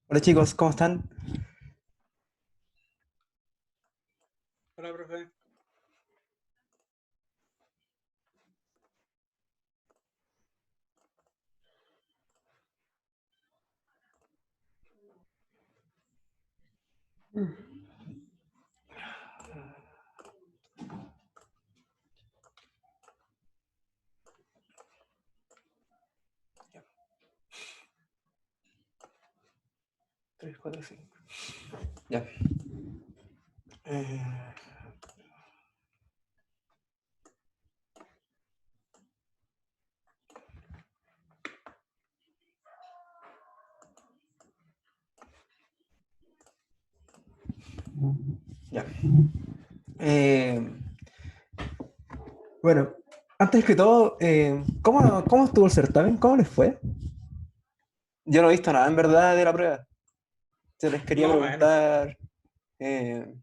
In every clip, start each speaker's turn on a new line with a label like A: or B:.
A: Hola chicos, ¿cómo están?
B: Hola, profe.
A: Ya, 3, 4, 5. Ya. Eh, ya. Eh, bueno, antes que todo, ¿cómo estuvo el certamen? ¿Cómo les fue? Yo no he visto nada en verdad de la prueba. Se les quería
B: Más o menos.
A: preguntar eh,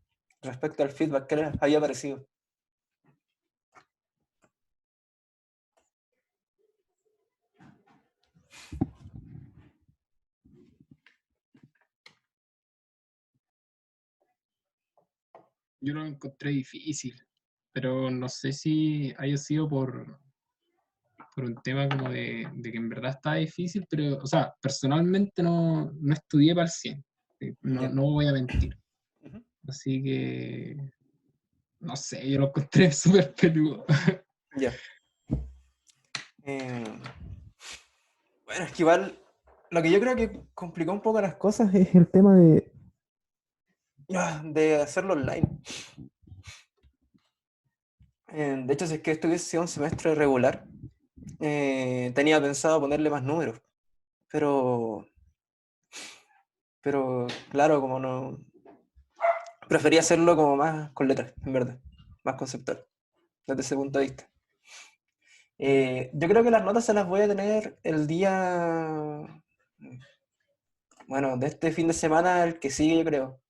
A: respecto al feedback, ¿qué les había parecido?
B: Yo lo encontré difícil, pero no sé si haya sido por un tema como de que en verdad está difícil, pero, o sea, personalmente no estudié para el 100,
A: Ya.
B: no voy a mentir.
A: Ujú.
B: Así que, no sé, yo lo encontré súper peludo.
A: Ya. Eh, bueno, es que igual lo que yo creo que complicó un poco las cosas es el tema de hacerlo online. De hecho, si es que esto hubiese sido un semestre regular, tenía pensado ponerle más números, pero, pero claro, como no, prefería hacerlo como más con letras, en verdad, más conceptual, desde ese punto de vista. Yo creo que las notas se las voy a tener el día, bueno, de este fin de semana, el que sigue, yo creo,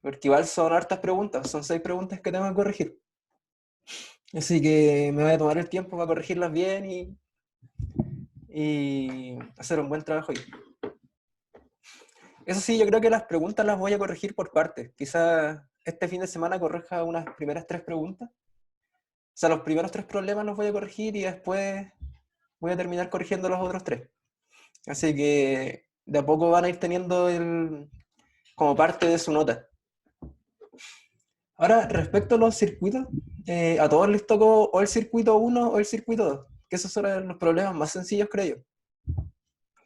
A: porque igual son hartas preguntas, son 6 preguntas que tengo que corregir, así que me voy a tomar el tiempo para corregirlas bien y hacer un buen trabajo ahí. Eso sí, yo creo que las preguntas las voy a corregir por partes. Quizás este fin de semana corrija unas primeras 3 preguntas. O sea, los primeros 3 problemas los voy a corregir y después voy a terminar corrigiendo los otros 3. Así que de a poco van a ir teniendo como parte de su nota. Ahora, respecto a los circuitos, a todos les tocó o el circuito uno o el circuito 2, que esos son los problemas más sencillos, creo yo.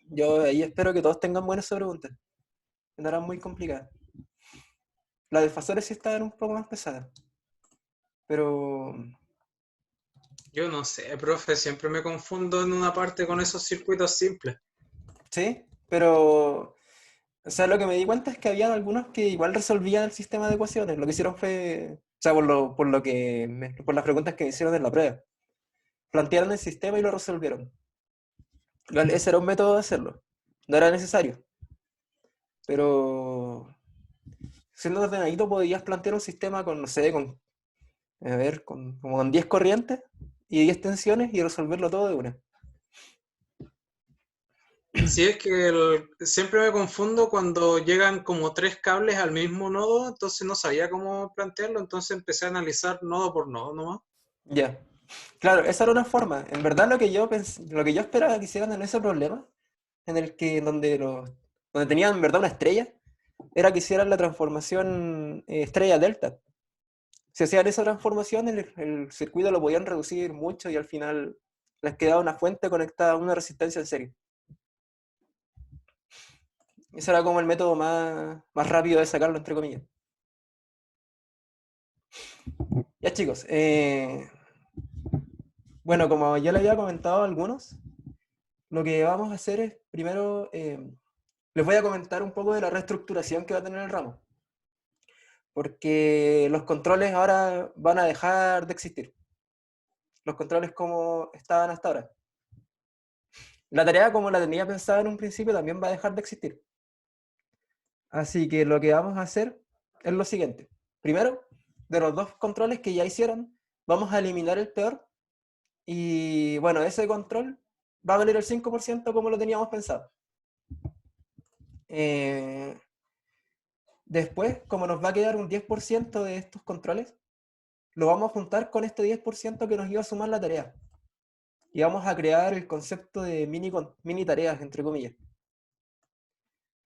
A: Yo ahí espero que todos tengan buenas preguntas. No eran muy complicadas. Las de Fasores sí estaban un poco más pesadas, pero
B: Yo no sé, profe, siempre me confundo en una parte con esos circuitos simples.
A: sí, pero o sea, lo que me di cuenta es que había algunos que igual resolvían el sistema de ecuaciones. Lo que hicieron fue, o sea, por las preguntas que me hicieron en la prueba, plantearon el sistema y lo resolvieron. Igual ese era un método de hacerlo. No era necesario, pero siendo ordenadito podías plantear un sistema con, no sé, a ver, como con 10 corrientes y 10 tensiones y resolverlo todo de una.
B: Sí, es que siempre me confundo cuando llegan como tres cables al mismo nodo, entonces no sabía cómo plantearlo, entonces empecé a analizar nodo por nodo nomás.
A: Ya. Claro, esa era una forma. En verdad lo que yo esperaba que hicieran en ese problema, en el que donde tenían en verdad una estrella, era que hicieran la transformación estrella delta. Si hacían esa transformación, el circuito lo podían reducir mucho y al final les quedaba una fuente conectada a una resistencia en serie. Ese era como el método más rápido de sacarlo, entre comillas. Ya chicos, bueno, como ya le había comentado a algunos, lo que vamos a hacer es primero les voy a comentar un poco de la reestructuración que va a tener el ramo, porque los controles ahora van a dejar de existir, los controles como estaban hasta ahora. La tarea como la tenía pensada en un principio también va a dejar de existir. Así que lo que vamos a hacer es lo siguiente. Primero, de los 2 controles que ya hicieron, vamos a eliminar el peor y bueno, ese control va a valer el 5% como lo teníamos pensado. Después, como nos va a quedar un 10% de estos controles, lo vamos a juntar con este 10% que nos iba a sumar la tarea. Y vamos a crear el concepto de mini tareas, entre comillas.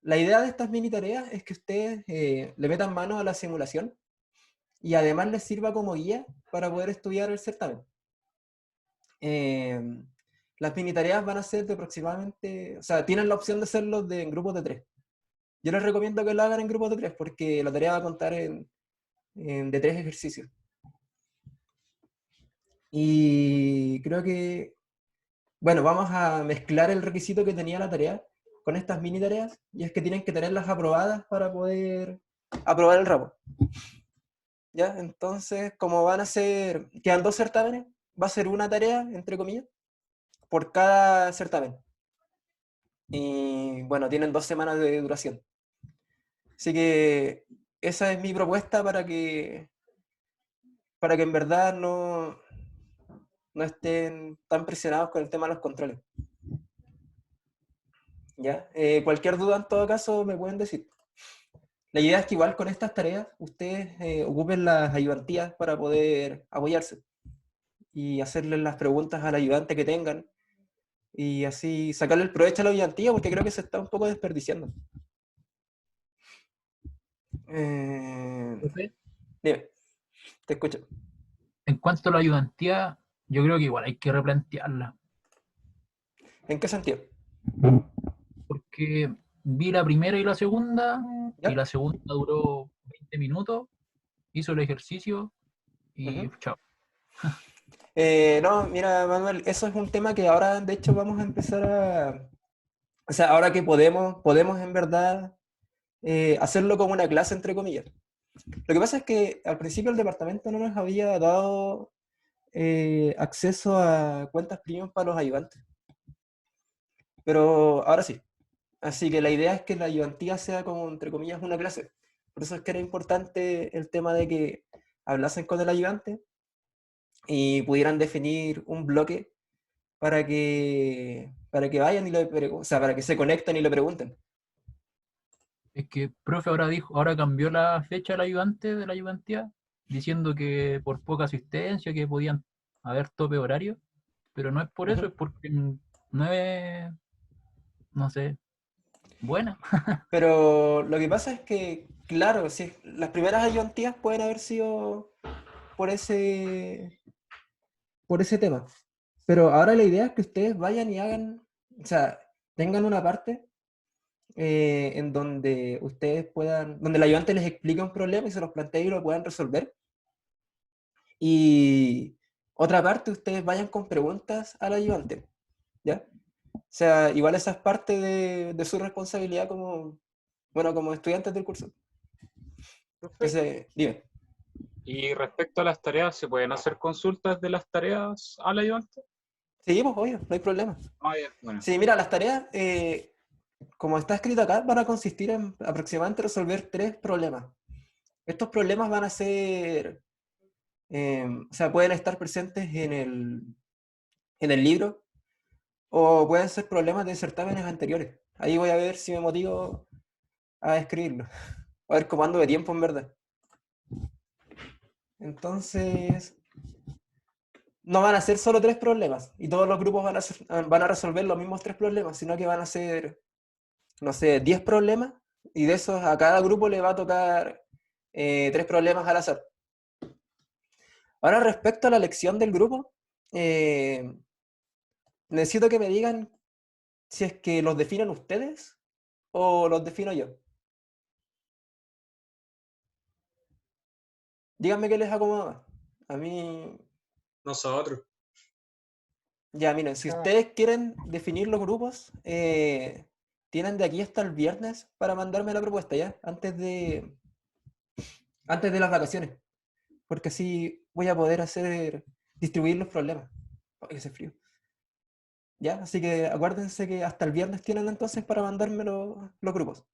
A: La idea de estas mini tareas es que ustedes le metan mano a la simulación y además les sirva como guía para poder estudiar el certamen. Las mini tareas van a ser de aproximadamente, o sea, tienen la opción de hacerlo en grupos de 3. Yo les recomiendo que lo hagan en grupos de 3 porque la tarea va a contar de 3 ejercicios. Y creo que, bueno, vamos a mezclar el requisito que tenía la tarea con estas mini tareas, y es que tienen que tenerlas aprobadas para poder aprobar el ramo. ¿Ya? Entonces, como van a ser, quedan 2 certámenes, va a ser una tarea, entre comillas, por cada certamen. Y bueno, tienen 2 semanas de duración. Así que esa es mi propuesta para que en verdad no estén tan presionados con el tema de los controles. ¿Ya? Cualquier duda en todo caso me pueden decir. La idea es que igual con estas tareas ustedes ocupen las ayudantías para poder apoyarse y hacerles las preguntas al ayudante que tengan y así sacarle el provecho a la ayudantía, porque creo que se está un poco desperdiciando.
C: Profe,
A: Dime, te escucho.
C: en cuanto a la ayudantía, yo creo que igual hay que replantearla,
A: ¿En qué sentido?
C: porque vi la primera y
A: ¿Ya?
C: la segunda duró 20 minutos, hizo el ejercicio y
A: Uh-huh.
C: chao.
A: No, mira, Manuel, eso es un tema que ahora, de hecho, vamos a empezar a... O sea, ahora que podemos en verdad hacerlo como una clase, entre comillas. Lo que pasa es que al principio el departamento no nos había dado acceso a cuentas premium para los ayudantes. Pero ahora sí. Así que la idea es que la ayudantía sea como, entre comillas, una clase. Por eso es que era importante el tema de que hablasen con el ayudante y pudieran definir un bloque para que vayan o sea, para que se conecten y le pregunten.
C: Es que profe ahora cambió la fecha del ayudante de la ayudantía, diciendo que por poca asistencia, que podían haber tope horario, pero no es por eso,
A: Uh-huh.
C: es porque no es, no sé, buena.
A: Pero lo que pasa es que, claro, sí, las primeras ayudantías pueden haber sido por ese tema. Pero ahora la idea es que ustedes vayan y hagan, o sea, tengan una parte en donde ustedes donde el ayudante les explique un problema y se los plantee y lo puedan resolver. Y otra parte, ustedes vayan con preguntas al ayudante, ¿ya? O sea, igual esa es parte de su responsabilidad como estudiantes del curso.
D: Profe,
A: Entonces, dime.
D: y respecto a las tareas, ¿se pueden hacer consultas de las tareas al ayudante?
A: Sí, pues obvio, no hay problema.
D: Ah, ya, bueno.
A: Sí, mira, las tareas, como está escrito acá, van a consistir en aproximadamente resolver 3 problemas. Estos problemas van a ser, o sea, pueden estar presentes en el libro o pueden ser problemas de certámenes anteriores. Ahí voy a ver si me motivo a escribirlo. A ver cómo ando de tiempo en verdad. Entonces, no van a ser solo 3 problemas y todos los grupos van a resolver los mismos 3 problemas, sino que van a ser, no sé, 10 problemas y de esos a cada grupo le va a tocar 3 problemas al azar. Ahora, respecto a la elección del grupo, eh, necesito que me digan si es que los definen ustedes o los defino yo. Díganme qué les acomoda más. A mí,
E: Nosotros.
A: ya miren, si ustedes quieren definir los grupos, tienen de aquí hasta el viernes para mandarme la propuesta, ¿ya? Antes de las vacaciones. Porque así voy a poder distribuir los problemas. Ay, que hace frío. ¿Ya? Así que acuérdense que hasta el viernes tienen entonces para mandarme los grupos.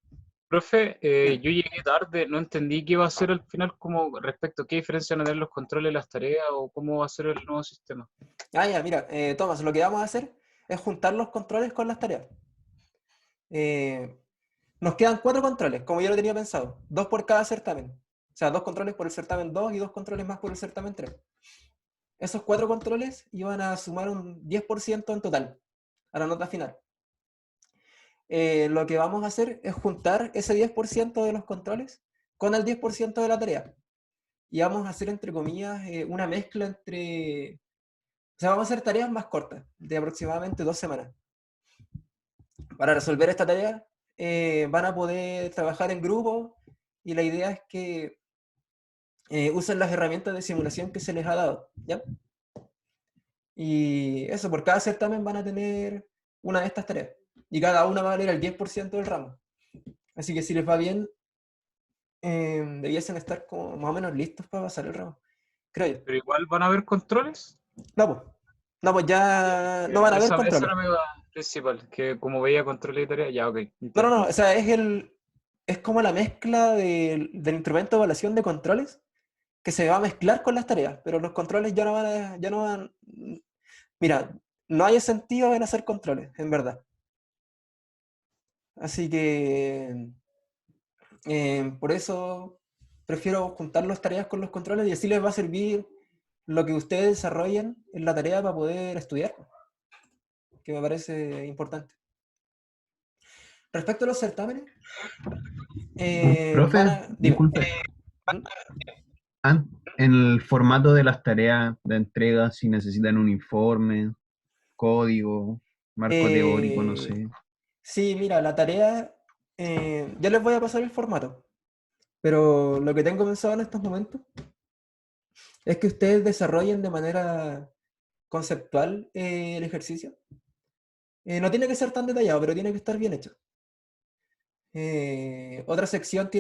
D: Profe,
A: Bien.
D: yo llegué tarde, no entendí qué va a ser al final como respecto a qué diferencia van a tener los controles, las tareas o cómo va a ser el nuevo sistema.
A: Ya, mira, Tomás, lo que vamos a hacer es juntar los controles con las tareas. Eh, Nos quedan 4 controles, como yo lo tenía pensado. 2 por cada certamen. O sea, 2 controles por el certamen 2 y 2 controles más por el certamen 3. Esos 4 controles iban a sumar un 10% en total a la nota final. Lo que vamos a hacer es juntar ese 10% de los controles con el 10% de la tarea. Y vamos a hacer, entre comillas, una mezcla entre... O sea, vamos a hacer tareas más cortas, de aproximadamente 2 semanas. Para resolver esta tarea, van a poder trabajar en grupo y la idea es que usen las herramientas de simulación que se les ha dado, ¿ya? Y eso, por cada certamen van a tener una de estas tareas. Y cada una va a valer el 10% del ramo. Así que si les va bien, debiesen estar como más o menos listos para pasar el ramo. Creo yo.
D: Pero igual van a haber controles.
A: No, pues. No, pues ya no van a haber
D: Esa
A: controles.
D: era mi duda principal, que como veía controles y tareas, ya, ok.
A: No,
D: entiendo.
A: o sea, es como la mezcla del instrumento de evaluación de controles que se va a mezclar con las tareas, pero los controles ya no van, mira, no hay sentido en hacer controles, en verdad. Así que por eso prefiero juntar las tareas con los controles y así les va a servir lo que ustedes desarrollen en la tarea para poder estudiar, que me parece importante. Respecto a los certámenes,
E: Profe,
A: dime.
E: disculpe. En el formato de las tareas de entrega, si necesitan un informe, código, marco teórico, no
A: Eh,
E: sé.
A: sí, mira, la tarea, ya les voy a pasar el formato, pero lo que tengo pensado en estos momentos es que ustedes desarrollen de manera conceptual el ejercicio. No tiene que ser tan detallado, pero tiene que estar bien hecho. Otra sección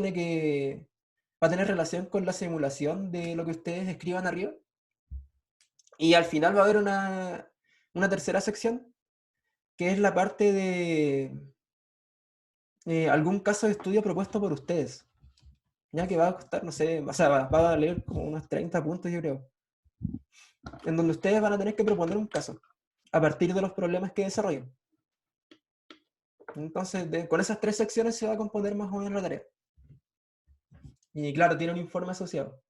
A: va a tener relación con la simulación de lo que ustedes escriban arriba. Y al final va a haber una tercera sección, que es la parte de algún caso de estudio propuesto por ustedes. Ya que va a costar, no sé, o sea, va a valer como unos 30 puntos, yo creo. En donde ustedes van a tener que proponer un caso a partir de los problemas que desarrollen. Entonces, con esas 3 secciones se va a componer más o menos la tarea. Y claro, tiene un informe asociado.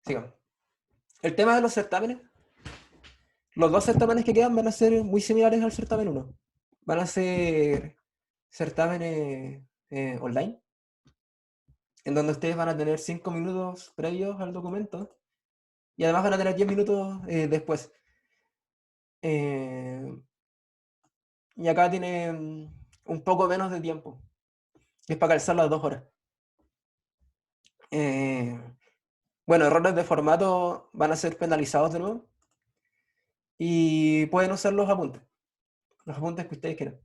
A: Sigamos. El tema de los certámenes. Los 2 certámenes que quedan van a ser muy similares al certamen 1. Van a ser certámenes online, en donde ustedes van a tener 5 minutos previos al documento y además van a tener 10 minutos después. Y acá tienen un poco menos de tiempo. Es para calzar las 2 horas. Bueno, errores de formato van a ser penalizados de nuevo. Y pueden usar los apuntes que ustedes quieran.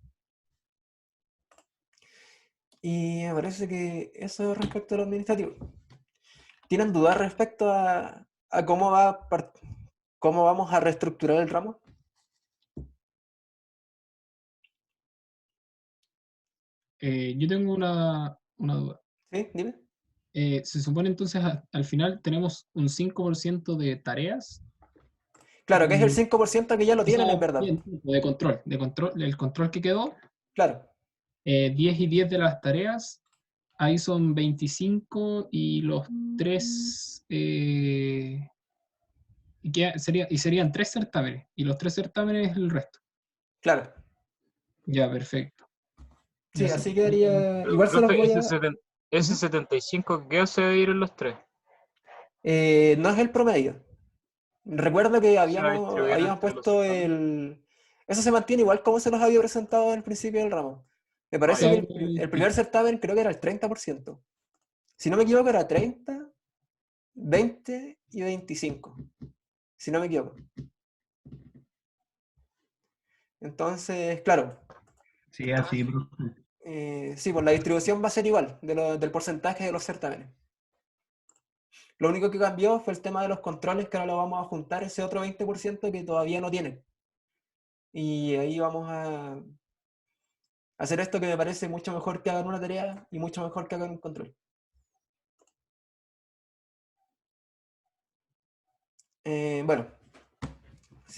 A: Y me parece que eso respecto a lo administrativo. ¿Tienen dudas respecto a cómo vamos a reestructurar el ramo?
B: Yo tengo una duda.
A: ¿Sí? Dime.
B: Se supone entonces al final tenemos un 5% de tareas,
A: Claro, que es el
B: y,
A: 5% que ya lo
B: o sea,
A: tienen en verdad.
B: el control que quedó,
A: Claro,
B: 10 y 10 de las tareas, ahí son 25 y los 3, serían 3 certámenes, y los 3 certámenes el resto.
A: claro.
B: Ya, perfecto.
A: Sí,
B: Ya
A: así
B: sé.
A: quedaría.
D: Pero,
A: Igual se los
D: profe,
A: voy
D: ese,
A: a.
D: ese
A: Ujú.
D: 75, ¿qué hace ir en los 3?
A: No es el promedio. Recuerdo que
D: Se va a distribuir
A: habíamos
D: entre los
A: puesto
D: certámenes.
A: el... Eso se mantiene igual como se los había presentado al principio del ramo. Me
D: Ah,
A: parece
D: ya.
A: que el primer certamen creo que era el 30%. Si no me equivoco era 30, 20 y 25. Si no me equivoco. Entonces, claro,
E: Sí, así, profe.
A: sí, pues la distribución va a ser igual del porcentaje de los certámenes. Lo único que cambió fue el tema de los controles, que ahora lo vamos a juntar ese otro 20% que todavía no tienen. Y ahí vamos a hacer esto que me parece mucho mejor que hagan una tarea y mucho mejor que hagan un control. Bueno,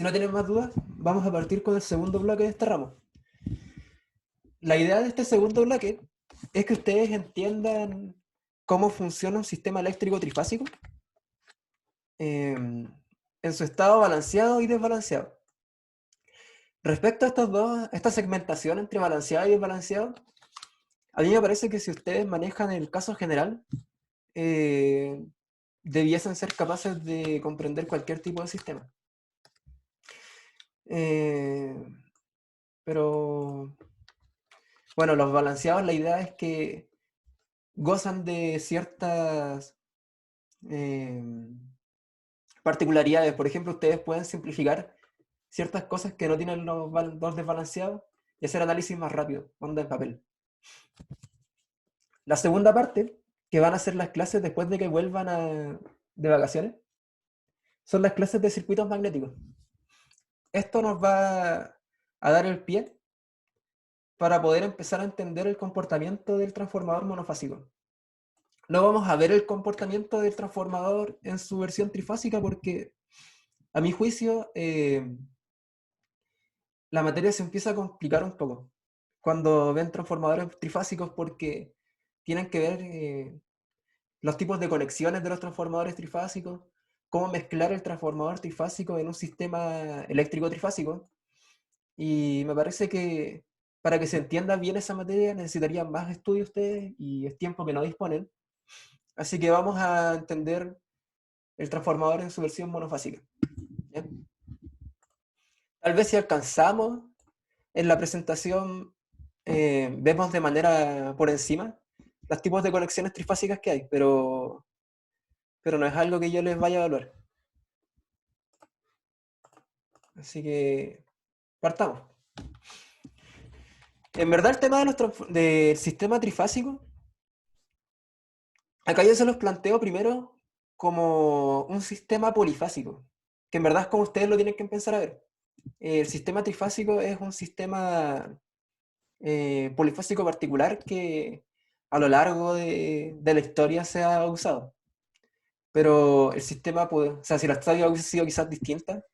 A: Si no tienen más dudas, vamos a partir con el segundo bloque de este ramo. La idea de este segundo bloque es que ustedes entiendan cómo funciona un sistema eléctrico trifásico en su estado balanceado y desbalanceado. Respecto a esta segmentación entre balanceado y desbalanceado, a mí me parece que si ustedes manejan el caso general, debiesen ser capaces de comprender cualquier tipo de sistema. Pero, bueno, los balanceados, la idea es que gozan de ciertas particularidades. Por ejemplo, ustedes pueden simplificar ciertas cosas que no tienen los desbalanceados y hacer análisis más rápido, onda en papel. La segunda parte, que van a ser las clases después de que vuelvan de vacaciones, son las clases de circuitos magnéticos. Esto nos va a dar el pie para poder empezar a entender el comportamiento del transformador monofásico. No vamos a ver el comportamiento del transformador en su versión trifásica porque, a mi juicio, la materia se empieza a complicar un poco cuando ven transformadores trifásicos porque tienen que ver los tipos de conexiones de los transformadores trifásicos, cómo mezclar el transformador trifásico en un sistema eléctrico trifásico. Y me parece que para que se entienda bien esa materia necesitarían más estudios ustedes y es tiempo que no disponen. Así que vamos a entender el transformador en su versión monofásica. ¿Bien? Tal vez si alcanzamos en la presentación, vemos de manera por encima los tipos de conexiones trifásicas que hay, pero no es algo que yo les vaya a evaluar. Así que partamos. En verdad el tema del sistema trifásico, acá yo se los planteo primero como un sistema polifásico, que en verdad es como ustedes lo tienen que empezar a ver. El sistema trifásico es un sistema polifásico particular que a lo largo de la historia se ha usado. Pero el sistema, o sea, si la historia hubiese sido quizás distinta,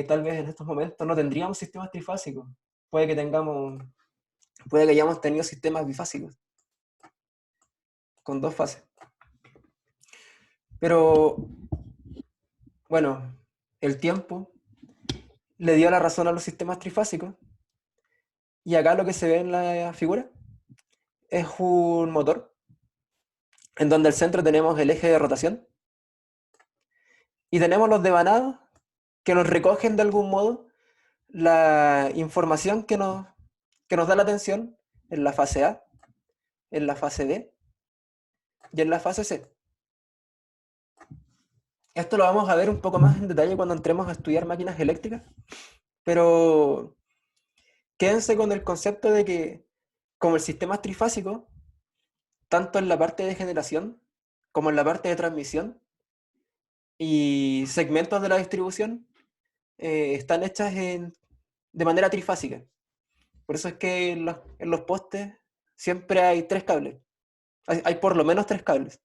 A: tal vez en estos momentos no tendríamos sistemas trifásicos. Puede que hayamos tenido sistemas bifásicos, con 2 fases. Pero, bueno, el tiempo le dio la razón a los sistemas trifásicos, y acá lo que se ve en la figura es un motor, en donde al centro tenemos el eje de rotación, y tenemos los devanados que nos recogen de algún modo la información que nos da la tensión en la fase A, en la fase B y en la fase C. Esto lo vamos a ver un poco más en detalle cuando entremos a estudiar máquinas eléctricas, pero quédense con el concepto de que, como el sistema es trifásico, tanto en la parte de generación como en la parte de transmisión y segmentos de la distribución están hechas de manera trifásica. Por eso es que en los postes siempre hay 3 cables. Hay por lo menos 3 cables,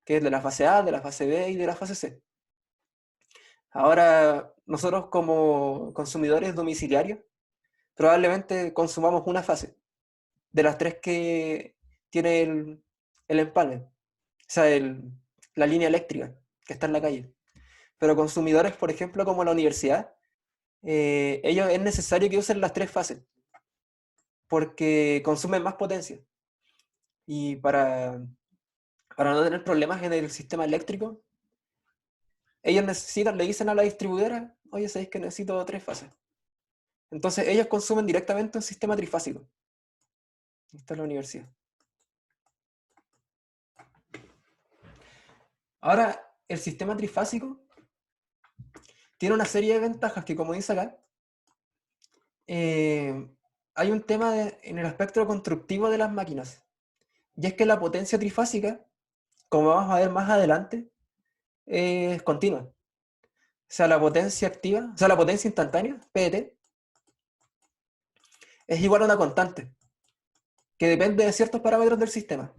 A: que es de la fase A, de la fase B y de la fase C. Ahora, nosotros como consumidores domiciliarios, probablemente consumamos una fase de las 3 que tiene el empalme, o sea, la línea eléctrica que está en la calle. Pero consumidores, por ejemplo, como la universidad, ellos es necesario que usen las 3 fases, porque consumen más potencia. Y para no tener problemas en el sistema eléctrico, ellos le dicen a la distribuidora, oye, ¿sabéis que necesito 3 fases? Entonces ellos consumen directamente un sistema trifásico. Esta es la universidad. Ahora, el sistema trifásico tiene una serie de ventajas que, como dice acá, hay un tema en el aspecto constructivo de las máquinas. Y es que la potencia trifásica, como vamos a ver más adelante, es continua. O sea, la potencia activa, o sea, la potencia instantánea, PET, es igual a una constante, que depende de ciertos parámetros del sistema.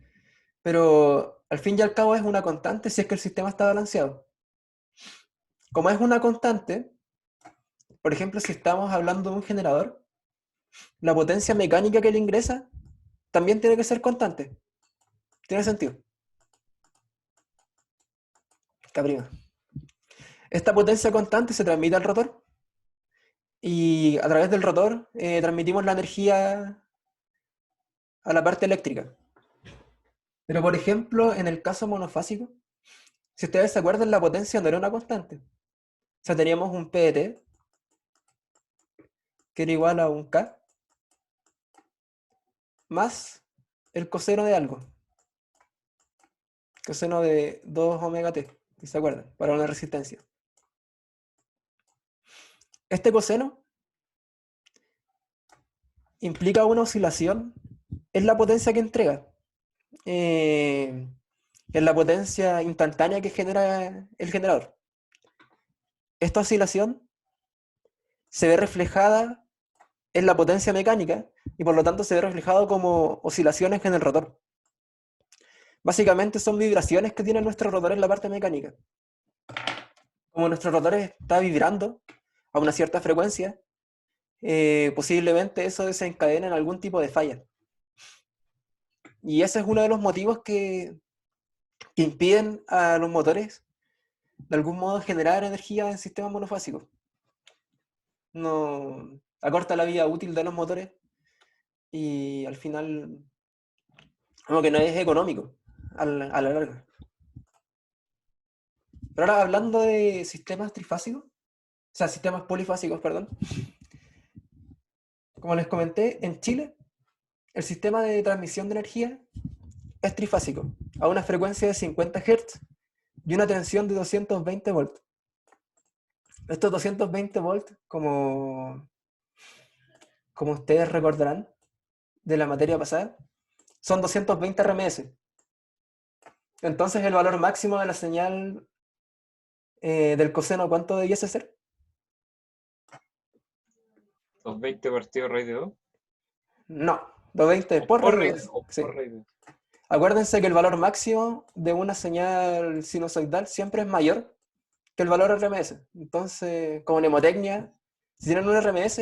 A: Pero al fin y al cabo es una constante si es que el sistema está balanceado. Como es una constante, por ejemplo, si estamos hablando de un generador, la potencia mecánica que le ingresa también tiene que ser constante. Tiene sentido. Caprima. Esta potencia constante se transmite al rotor y a través del rotor transmitimos la energía a la parte eléctrica. Pero, por ejemplo, en el caso monofásico, si ustedes se acuerdan, la potencia no era una constante. O sea, teníamos un PET que era igual a un K más el coseno de algo. Coseno de 2 omega t, si se acuerdan, para una resistencia. Este coseno implica una oscilación en la potencia que entrega, en la potencia instantánea que genera el generador. Esta oscilación se ve reflejada en la potencia mecánica y por lo tanto se ve reflejado como oscilaciones en el rotor. Básicamente son vibraciones que tiene nuestro rotor en la parte mecánica. Como nuestro rotor está vibrando a una cierta frecuencia, posiblemente eso desencadena en algún tipo de falla. Y ese es uno de los motivos que impiden a los motores de algún modo generar energía en sistemas monofásicos. No acorta la vida útil de los motores y al final como que no es económico a la larga. Pero ahora hablando de sistemas trifásicos, o sea, sistemas polifásicos, perdón. Como les comenté, en Chile el sistema de transmisión de energía es trifásico, a una frecuencia de 50 Hz y una tensión de 220 volts. Estos 220 volts, como ustedes recordarán de la materia pasada, son 220 RMS. Entonces el valor máximo de la señal del coseno, ¿cuánto debiese ser?
D: 220 partido raíz de 2.
A: No, 220 por raíz de 2.
D: O
A: Sí.
D: por raíz de 2.
A: Acuérdense que el valor máximo de una señal sinusoidal siempre es mayor que el valor RMS. Entonces, como mnemotecnia, si tienen un RMS,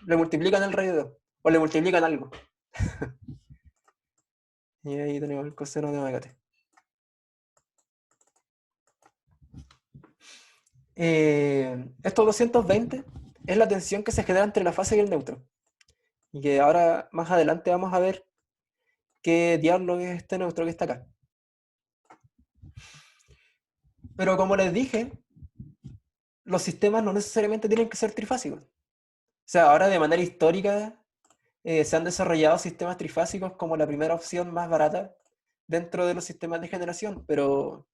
A: le multiplican el raíz de 2. O le multiplican algo. Y ahí tenemos el coseno de omega t. Estos 220 es la tensión que se genera entre la fase y el neutro. Y que ahora, más adelante, vamos a ver qué diablo es este neutro que está acá. Pero como les dije, los sistemas no necesariamente tienen que ser trifásicos. O sea, ahora de manera histórica se han desarrollado sistemas trifásicos como la primera opción más barata dentro de los sistemas de generación, pero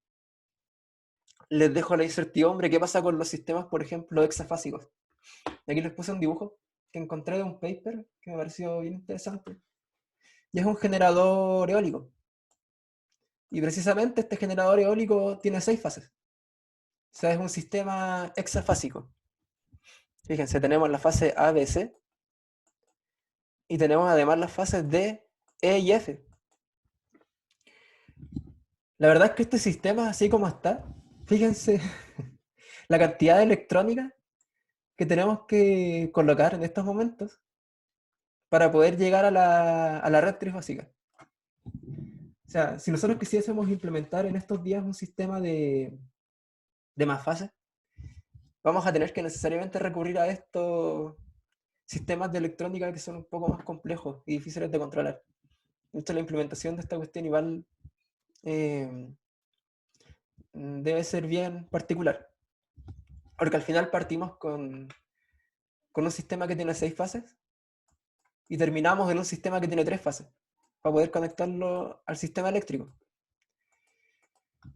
A: les dejo la incertidumbre. ¿Qué pasa con los sistemas, por ejemplo, hexafásicos? Aquí les puse un dibujo que encontré de un paper que me pareció bien interesante. Y es un generador eólico. Y precisamente este generador eólico tiene 6 fases. O sea, es un sistema hexafásico. Fíjense, tenemos la fase A, B, C. Y tenemos además las fases D, E y F. La verdad es que este sistema, así como está, fíjense la cantidad de electrónica que tenemos que colocar en estos momentos para poder llegar a la red trifásica. O sea, si nosotros quisiésemos implementar en estos días un sistema de más fases, vamos a tener que necesariamente recurrir a estos sistemas de electrónica que son un poco más complejos y difíciles de controlar. Entonces la implementación de esta cuestión igual debe ser bien particular. Porque al final partimos con un sistema que tiene 6 fases y terminamos en un sistema que tiene 3 fases para poder conectarlo al sistema eléctrico.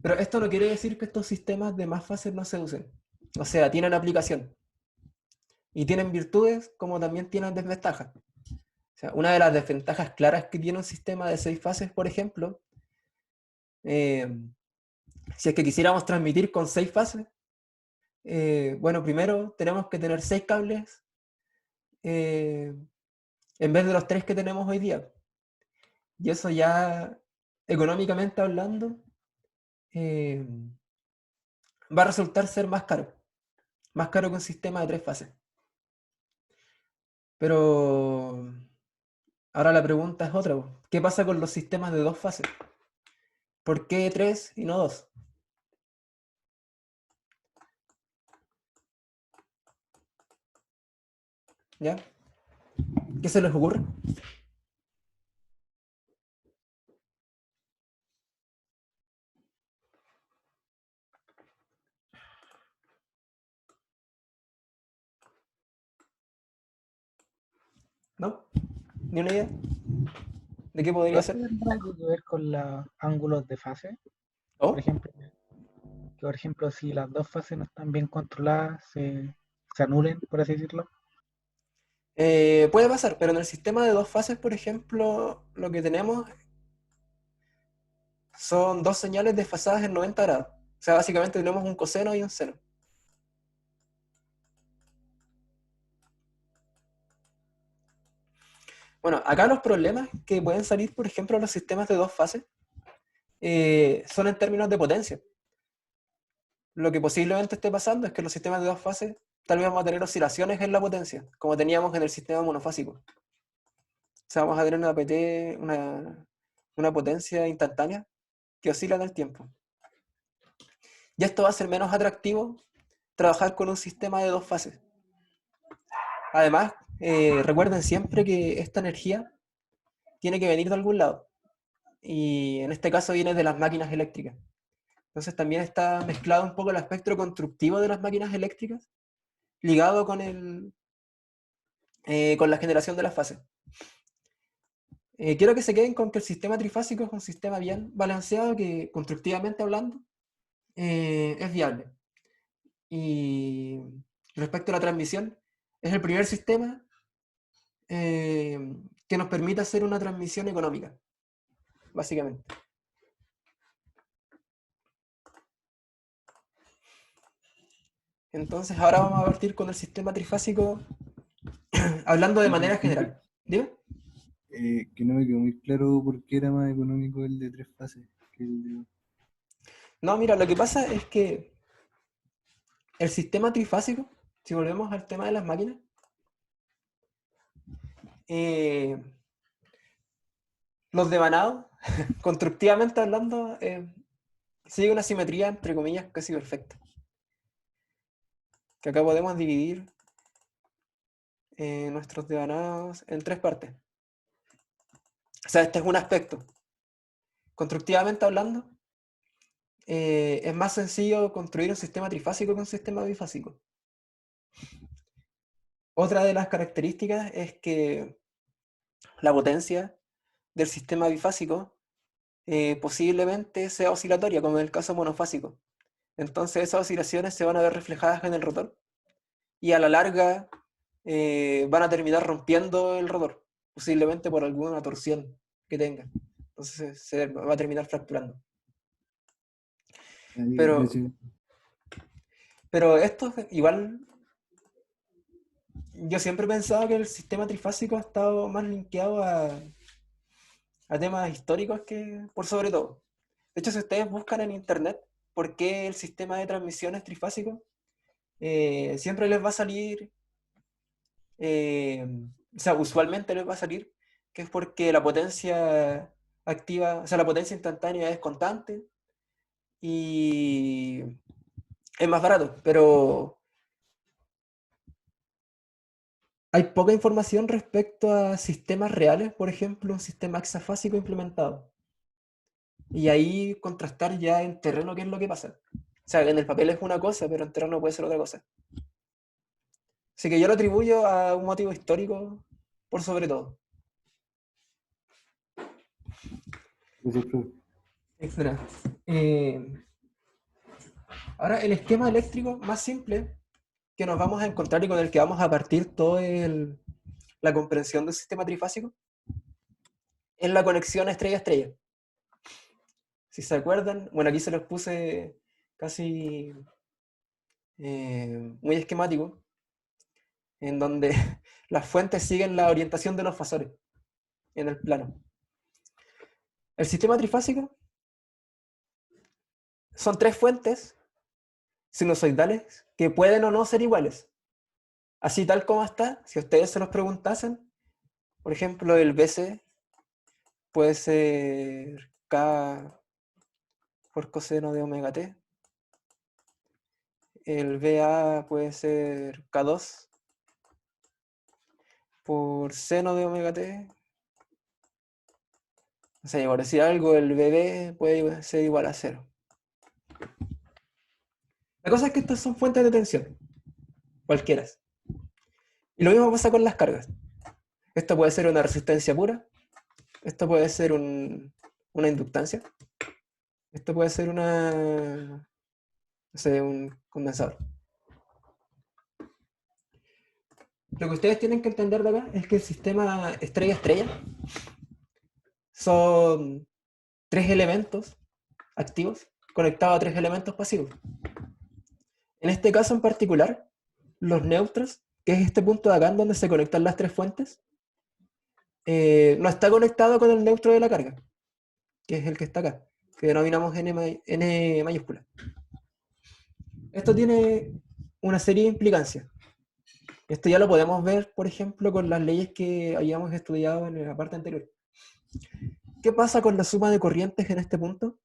A: Pero esto no quiere decir que estos sistemas de más fases no se usen. O sea, tienen aplicación. Y tienen virtudes como también tienen desventajas. O sea, una de las desventajas claras que tiene un sistema de 6 fases, por ejemplo, si es que quisiéramos transmitir con 6 fases, bueno, primero tenemos que tener 6 cables en vez de los 3 que tenemos hoy día. Y eso ya, económicamente hablando, va a resultar ser más caro que un sistema de 3 fases. Pero ahora la pregunta es otra, po. ¿Qué pasa con los sistemas de dos fases? ¿Por qué tres y no dos? ¿Ya? ¿Qué se les ocurre? ¿No? ¿Ni una idea? ¿De qué podría ser?
F: ¿Tendrá algo que ver con los ángulos de fase?
A: ¿Oh?
F: Por ejemplo, si las dos fases no están bien controladas, se anulen, por así decirlo.
A: Puede pasar, pero en el sistema de dos fases, por ejemplo, lo que tenemos son dos señales desfasadas en 90 grados. O sea, básicamente tenemos un coseno y un seno. Bueno, acá los problemas que pueden salir, por ejemplo, en los sistemas de dos fases son en términos de potencia. Lo que posiblemente esté pasando es que los sistemas de dos fases tal vez vamos a tener oscilaciones en la potencia, como teníamos en el sistema monofásico. O sea, vamos a tener una PT, una potencia instantánea que oscila en el tiempo. Y esto va a ser menos atractivo trabajar con un sistema de dos fases. Además, recuerden siempre que esta energía tiene que venir de algún lado. Y en este caso viene de las máquinas eléctricas. Entonces también está mezclado un poco el aspecto constructivo de las máquinas eléctricas, ligado con la generación de las fases. Quiero que se queden con que el sistema trifásico es un sistema bien balanceado que, constructivamente hablando, es viable. Y respecto a la transmisión, es el primer sistema que nos permite hacer una transmisión económica, básicamente. Entonces ahora vamos a partir con el sistema trifásico hablando de manera general. ¿Dime?
G: Que no me quedó muy claro por qué era más económico el de tres fases que el de...
A: No, mira, lo que pasa es que el sistema trifásico, si volvemos al tema de las máquinas, los devanados, constructivamente hablando, sigue una simetría, entre comillas, casi perfecta. Que acá podemos dividir nuestros devanados en tres partes. O sea, este es un aspecto. Constructivamente hablando, es más sencillo construir un sistema trifásico que un sistema bifásico. Otra de las características es que la potencia del sistema bifásico posiblemente sea oscilatoria, como en el caso monofásico. Entonces esas oscilaciones se van a ver reflejadas en el rotor y a la larga van a terminar rompiendo el rotor, posiblemente por alguna torsión que tenga. Entonces se va a terminar fracturando. Pero esto igual, yo siempre he pensado que el sistema trifásico ha estado más linkeado a temas históricos que por sobre todo. De hecho, si ustedes buscan en internet por qué el sistema de transmisión es trifásico, siempre les va a salir, o sea, usualmente les va a salir que es porque la potencia activa, o sea, la potencia instantánea es constante y es más barato, pero hay poca información respecto a sistemas reales, por ejemplo, un sistema hexafásico implementado. Y ahí contrastar ya en terreno qué es lo que pasa. O sea, en el papel es una cosa, pero en terreno puede ser otra cosa. Así que yo lo atribuyo a un motivo histórico por sobre todo. Excelente. Ahora, el esquema eléctrico más simple que nos vamos a encontrar y con el que vamos a partir toda la comprensión del sistema trifásico es la conexión estrella-estrella. Si se acuerdan, bueno, aquí se los puse casi muy esquemático, en donde las fuentes siguen la orientación de los fasores en el plano. El sistema trifásico son tres fuentes sinusoidales que pueden o no ser iguales. Así tal como está, si ustedes se los preguntasen, por ejemplo, el BC puede ser K por coseno de omega t. El BA puede ser K2 por seno de omega t. O sea, por decir algo, el BB puede ser igual a 0. La cosa es que estas son fuentes de tensión, cualquiera. Y lo mismo pasa con las cargas. Esto puede ser una resistencia pura, esto puede ser una inductancia, esto puede ser no sé, un condensador. Lo que ustedes tienen que entender de acá es que el sistema estrella-estrella son 3 elementos activos conectados a 3 elementos pasivos. En este caso en particular, los neutros, que es este punto de acá en donde se conectan las 3 fuentes, no está conectado con el neutro de la carga, que es el que está acá, que denominamos N mayúscula. Esto tiene una serie de implicancias. Esto ya lo podemos ver, por ejemplo, con las leyes que habíamos estudiado en la parte anterior. ¿Qué pasa con la suma de corrientes en este punto?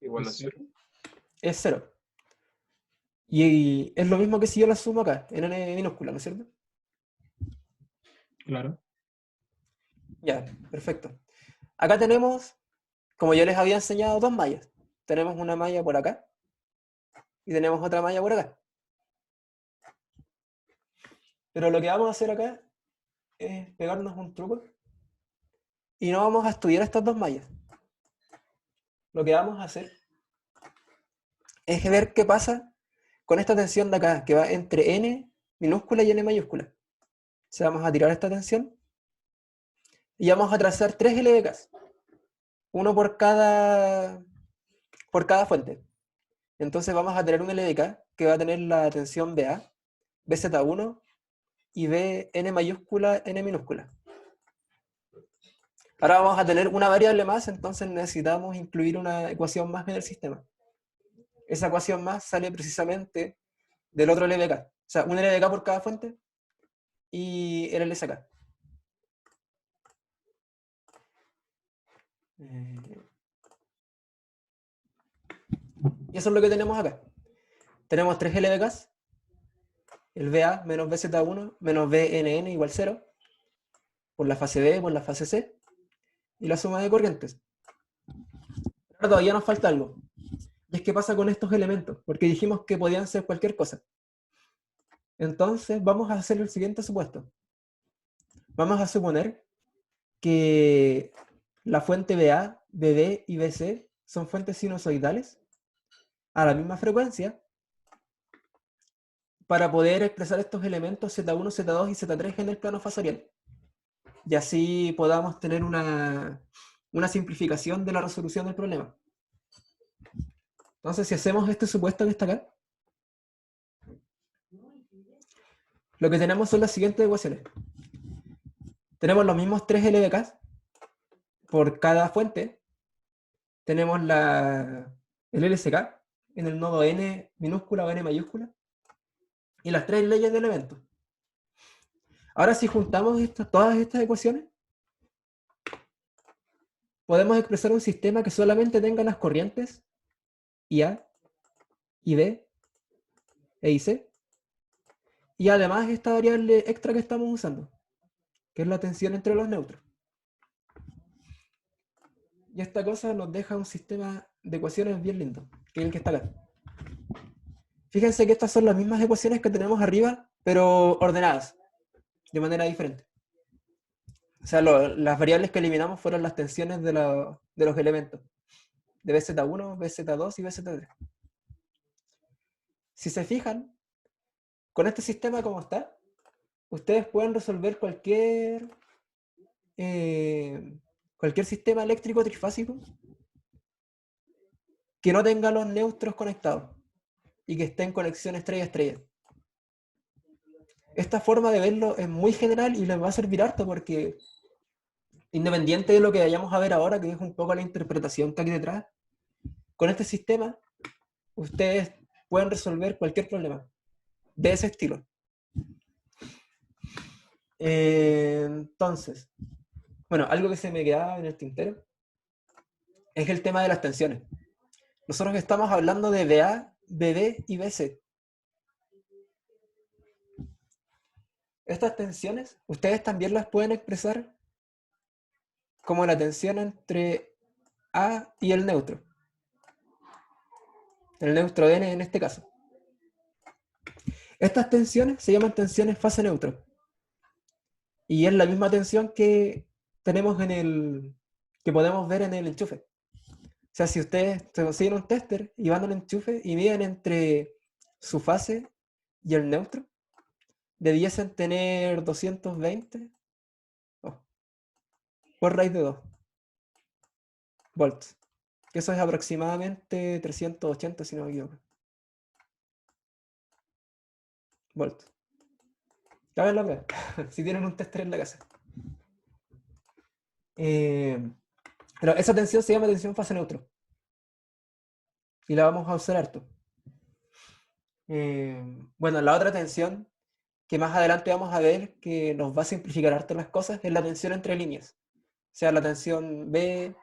D: Igual a 0.
A: Es 0. Y es lo mismo que si yo la sumo acá, en N minúscula, ¿no es cierto?
B: Claro.
A: Ya, perfecto. Acá tenemos, como yo les había enseñado, 2 mallas. Tenemos una malla por acá y tenemos otra malla por acá. Pero lo que vamos a hacer acá es pegarnos un truco y no vamos a estudiar estas 2 mallas. Lo que vamos a hacer es ver qué pasa con esta tensión de acá, que va entre N minúscula y N mayúscula. O sea, vamos a tirar esta tensión y vamos a trazar 3 LDKs. Uno por cada fuente. Entonces vamos a tener un LDK que va a tener la tensión BA, BZ1 y BN mayúscula, N minúscula. Ahora vamos a tener una variable más, entonces necesitamos incluir una ecuación más en el sistema. Esa ecuación más sale precisamente del otro LDK. O sea, un LDK por cada fuente y el LSK. Y eso es lo que tenemos acá. Tenemos 3 LDKs, el BA menos BZ1 menos BNN igual 0, por la fase B, por la fase C, y la suma de corrientes. Ahora todavía nos falta algo. Y es qué pasa con estos elementos, porque dijimos que podían ser cualquier cosa. Entonces vamos a hacer el siguiente supuesto. Vamos a suponer que la fuente BA, BB y BC son fuentes sinusoidales a la misma frecuencia para poder expresar estos elementos Z1, Z2 y Z3 en el plano fasorial. Y así podamos tener una simplificación de la resolución del problema. Entonces, si hacemos este supuesto que está acá, lo que tenemos son las siguientes ecuaciones. Tenemos los mismos 3 LDKs por cada fuente. Tenemos el LSK en el nodo N minúscula o N mayúscula. Y las 3 leyes de elementos. Ahora, si juntamos todas estas ecuaciones, podemos expresar un sistema que solamente tenga las corrientes IA, IB e IC. Y además esta variable extra que estamos usando, que es la tensión entre los neutros. Y esta cosa nos deja un sistema de ecuaciones bien lindo, que es el que está acá. Fíjense que estas son las mismas ecuaciones que tenemos arriba, pero ordenadas, de manera diferente. O sea, las variables que eliminamos fueron las tensiones de los elementos, de BZ1, BZ2 y BZ3. Si se fijan, con este sistema como está, ustedes pueden resolver cualquier sistema eléctrico trifásico que no tenga los neutros conectados y que esté en conexión estrella-estrella. Esta forma de verlo es muy general y les va a servir harto porque, independiente de lo que vayamos a ver ahora, que es un poco la interpretación que hay detrás, con este sistema ustedes pueden resolver cualquier problema de ese estilo. Entonces, bueno, algo que se me quedaba en el tintero es el tema de las tensiones. Nosotros estamos hablando de BA, BB y BC. Estas tensiones, ustedes también las pueden expresar como la tensión entre A y el neutro N en este caso. Estas tensiones se llaman tensiones fase neutro. Y es la misma tensión que tenemos que podemos ver en el enchufe. O sea, si ustedes se consiguen un tester y van al enchufe y miden entre su fase y el neutro, debiesen tener 220 por raíz de 2 volts. Que eso es aproximadamente 380, si no me equivoco. Volts. Cabe la prueba, si tienen un tester en la casa. Pero esa tensión se llama tensión fase neutro. Y la vamos a usar harto. Bueno, la otra tensión que más adelante vamos a ver que nos va a simplificar harto las cosas es la tensión entre líneas. O sea, la tensión B,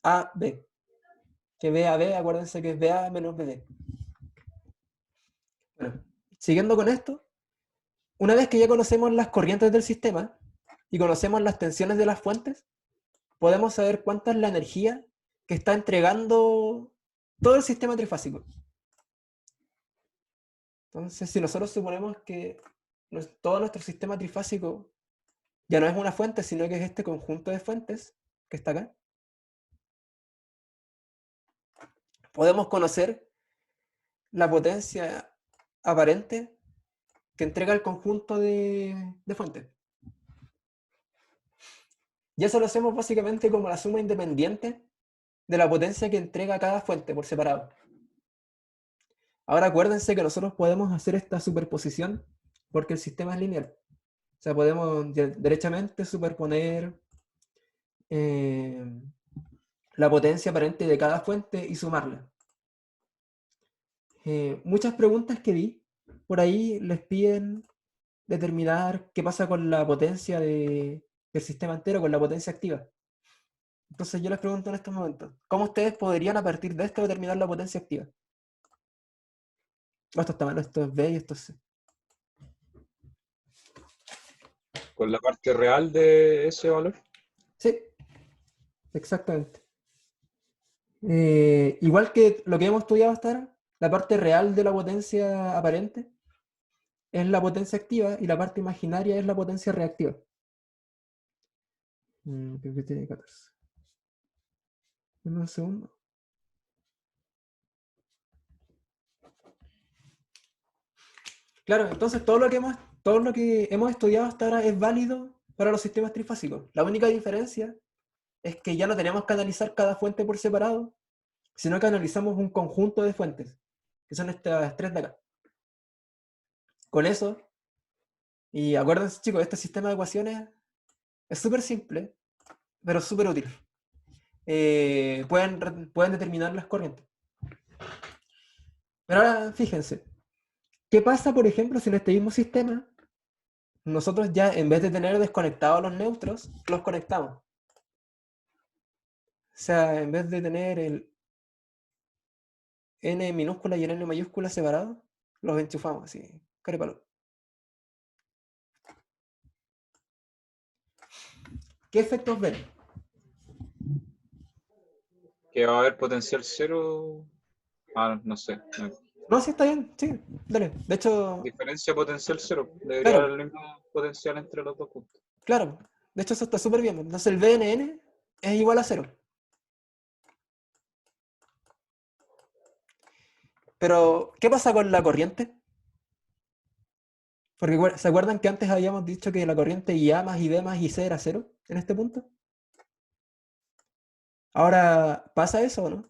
A: A, B. Que B a B, acuérdense que es BA menos BB. Bueno, siguiendo con esto, una vez que ya conocemos las corrientes del sistema y conocemos las tensiones de las fuentes, podemos saber cuánta es la energía que está entregando todo el sistema trifásico. Entonces, si nosotros suponemos que todo nuestro sistema trifásico ya no es una fuente, sino que es este conjunto de fuentes que está acá, podemos conocer la potencia aparente que entrega el conjunto de fuentes. Y eso lo hacemos básicamente como la suma independiente de la potencia que entrega cada fuente por separado. Ahora acuérdense que nosotros podemos hacer esta superposición porque el sistema es lineal. O sea, podemos derechamente superponer la potencia aparente de cada fuente y sumarla. Muchas preguntas que vi por ahí les piden determinar qué pasa con la potencia del sistema entero, con la potencia activa. Entonces yo les pregunto en estos momentos, ¿cómo ustedes podrían a partir de esto determinar la potencia activa? Oh, esto está mal, esto es B y esto es C.
H: Con la parte real de ese valor.
A: Sí, exactamente. Igual que lo que hemos estudiado hasta ahora, la parte real de la potencia aparente es la potencia activa y la parte imaginaria es la potencia reactiva. Creo que tiene 14. Un segundo. Claro, entonces todo lo que hemos estudiado hasta ahora es válido para los sistemas trifásicos. La única diferencia es que ya no tenemos que analizar cada fuente por separado, sino que analizamos un conjunto de fuentes, que son estas tres de acá. Con eso, y acuérdense chicos, este sistema de ecuaciones es súper simple, pero súper útil. Pueden determinar las corrientes. Pero ahora, fíjense, ¿qué pasa, por ejemplo, si en este mismo sistema nosotros ya, en vez de tener desconectados los neutros, los conectamos? O sea, en vez de tener el N minúscula y el N mayúscula separados, los enchufamos así, carepalo. ¿Qué efectos ven?
H: Que va a haber potencial cero. No sé.
A: No, sí, está bien, sí, dale. De hecho,
H: Diferencia potencial cero. Debería
A: Claro.
H: haber el mismo potencial entre los dos puntos.
A: claro, de hecho eso está súper bien. Entonces el VNN es igual a 0. Pero, ¿qué pasa con la corriente? Porque ¿se acuerdan que antes habíamos dicho que la corriente IA más IB más IC era 0 en este punto? Ahora, ¿pasa eso o no?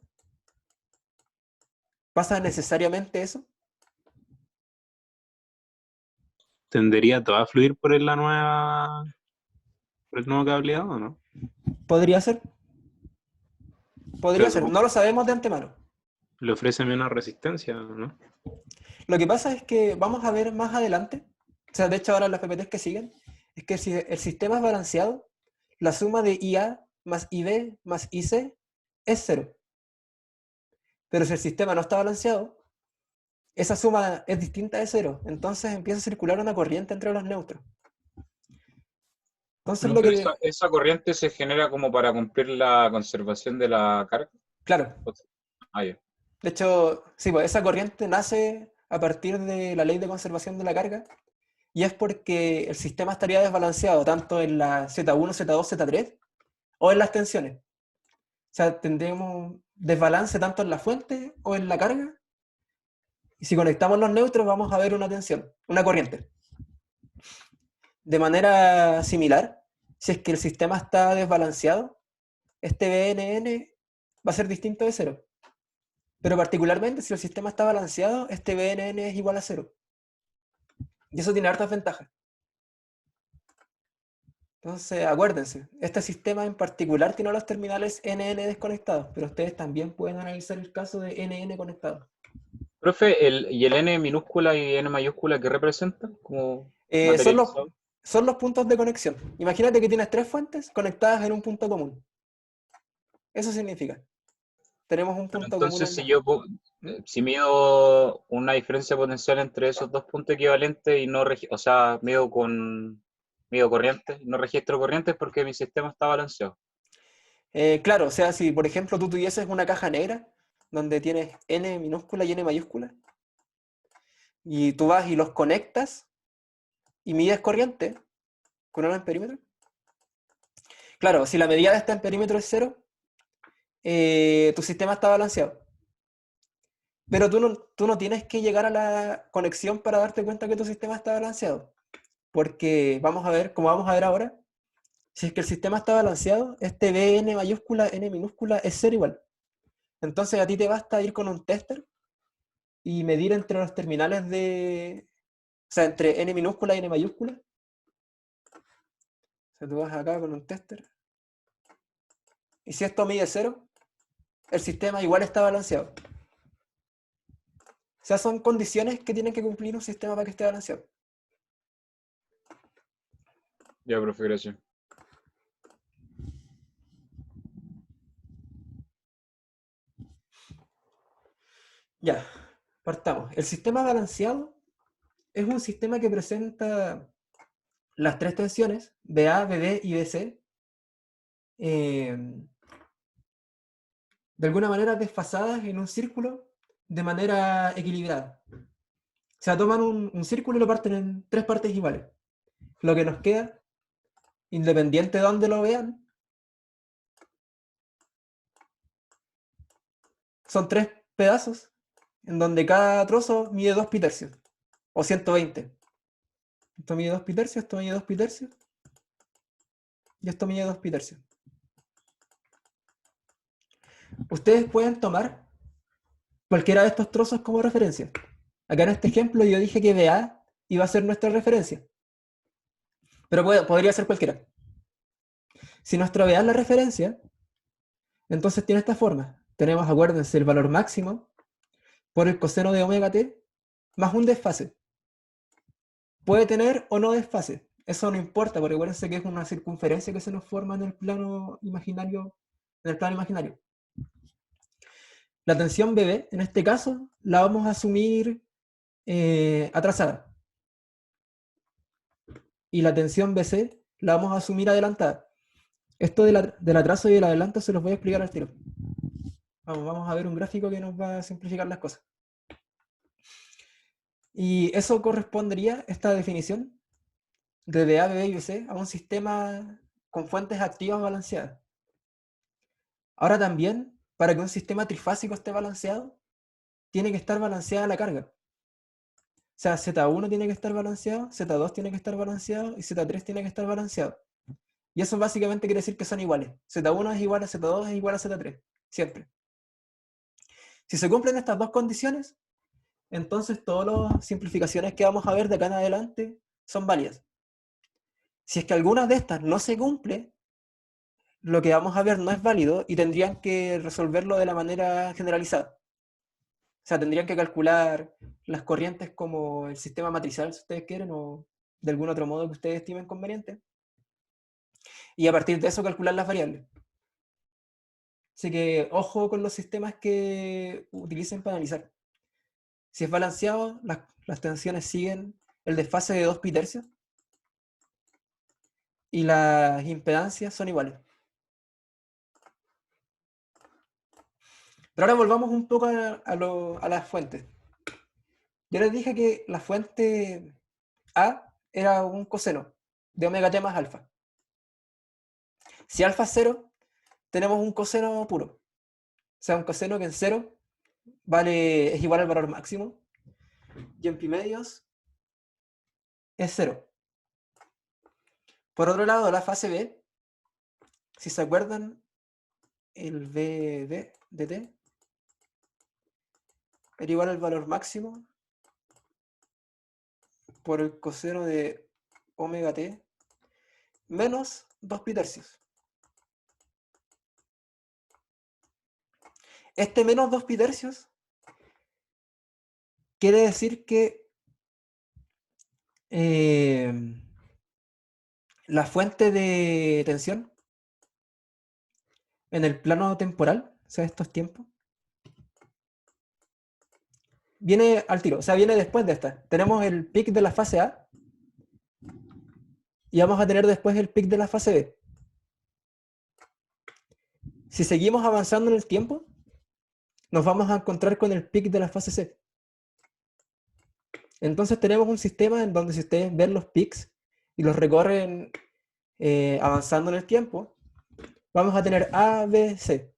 A: ¿Pasa necesariamente eso?
I: ¿Tendería todo a fluir por el nuevo cableado o no?
A: Podría ser. Podría
I: Pero
A: ser, no lo sabemos de antemano.
I: Le ofrece menos resistencia, ¿no?
A: Lo que pasa es que vamos a ver más adelante, o sea, de hecho ahora en las PPTs que siguen, es que si el sistema es balanceado, la suma de IA más IB más IC es 0. Pero si el sistema no está balanceado, esa suma es distinta de 0. Entonces empieza a circular una corriente entre los neutros. Entonces lo
H: Pero
A: que...
H: esa corriente se genera como para cumplir la conservación de la carga.
A: Claro.
H: Ah, ya.
A: De hecho, sí, pues esa corriente nace a partir de la ley de conservación de la carga y es porque el sistema estaría desbalanceado tanto en la Z1, Z2, Z3 o en las tensiones. O sea, tendremos desbalance tanto en la fuente o en la carga y si conectamos los neutros vamos a ver una tensión, una corriente. De manera similar, si es que el sistema está desbalanceado, este BNN va a ser distinto de 0. Pero particularmente si el sistema está balanceado, este BNN es igual a 0. Y eso tiene hartas ventajas. Entonces, acuérdense, este sistema en particular tiene los terminales NN desconectados, pero ustedes también pueden analizar el caso de NN conectados.
H: Profe, ¿y el N minúscula y N mayúscula qué representa? Como
A: Son los puntos de conexión. Imagínate que tienes 3 fuentes conectadas en un punto común. Eso significa. Tenemos un punto
H: Entonces,
A: común.
H: si mido una diferencia potencial entre esos dos puntos equivalentes y no, o sea, mido corriente, no registro corrientes porque mi sistema está balanceado.
A: Claro, o sea, si por ejemplo tú tuvieses una caja negra donde tienes N minúscula y N mayúscula, y tú vas y los conectas y mides corriente con un amperímetro. Claro, si la medida de este amperímetro es 0, tu sistema está balanceado. Pero tú no tienes que llegar a la conexión para darte cuenta que tu sistema está balanceado. Porque vamos a ver, como vamos a ver ahora, si es que el sistema está balanceado, este Bn mayúscula, N minúscula es 0 igual. Entonces a ti te basta ir con un tester y medir entre los terminales de... O sea, entre N minúscula y N mayúscula. O sea, tú vas acá con un tester. Y si esto mide 0, el sistema igual está balanceado. O sea, son condiciones que tiene que cumplir un sistema para que esté balanceado.
H: Ya, profe, gracias.
A: Ya, partamos. El sistema balanceado es un sistema que presenta las 3 tensiones, BA, BB y BC, de alguna manera desfasadas en un círculo de manera equilibrada. O sea, toman un círculo y lo parten en 3 partes iguales. Lo que nos queda, independiente de dónde lo vean, son 3 pedazos en donde cada trozo mide 2 pitercios, o 120. Esto mide 2 pitercios, esto mide 2 pitercios, y esto mide 2 pitercios. Ustedes pueden tomar cualquiera de estos trozos como referencia. Acá en este ejemplo yo dije que BA iba a ser nuestra referencia, pero podría ser cualquiera. Si nuestra BA es la referencia, entonces tiene esta forma. Tenemos, acuérdense, el valor máximo por el coseno de omega t más un desfase. Puede tener o no desfase. Eso no importa, porque acuérdense que es una circunferencia que se nos forma en el plano imaginario. La tensión BB, en este caso, la vamos a asumir atrasada. Y la tensión BC la vamos a asumir adelantada. Esto del atraso y del adelanto se los voy a explicar al tiro. Vamos a ver un gráfico que nos va a simplificar las cosas. Y eso correspondería, esta definición, de BA, BB y BC, a un sistema con fuentes activas balanceadas. Ahora también, para que un sistema trifásico esté balanceado, tiene que estar balanceada la carga. O sea, Z1 tiene que estar balanceado, Z2 tiene que estar balanceado y Z3 tiene que estar balanceado. Y eso básicamente quiere decir que son iguales. Z1 es igual a Z2 es igual a Z3, siempre. Si se cumplen estas dos condiciones, entonces todas las simplificaciones que vamos a ver de acá en adelante son válidas. Si es que alguna de estas no se cumple, lo que vamos a ver no es válido y tendrían que resolverlo de la manera generalizada. sea, tendrían que calcular las corrientes como el sistema matricial, si ustedes quieren, o de algún otro modo que ustedes estimen conveniente. Y a partir de eso calcular las variables. Así que ojo con los sistemas que utilicen para analizar. Si es balanceado, las tensiones siguen el desfase de 2 pi-tercios y las impedancias son iguales. Pero ahora volvamos un poco a las fuentes. Yo les dije que la fuente A era un coseno de omega t más alfa. Si alfa es 0, tenemos un coseno puro. O sea, un coseno que en 0 es igual al valor máximo y en pi medios es 0. Por otro lado, la fase B, si se acuerdan, el BB de t era igual al valor máximo por el coseno de omega t menos 2 pi-tercios. Este menos 2 pi-tercios quiere decir que la fuente de tensión en el plano temporal, o sea, estos tiempos, viene al tiro, o sea, viene después de esta. Tenemos el pic de la fase A y vamos a tener después el pic de la fase B. Si seguimos avanzando en el tiempo, nos vamos a encontrar con el pic de la fase C. Entonces tenemos un sistema en donde si ustedes ven los pics y los recorren avanzando en el tiempo, vamos a tener A, B, C.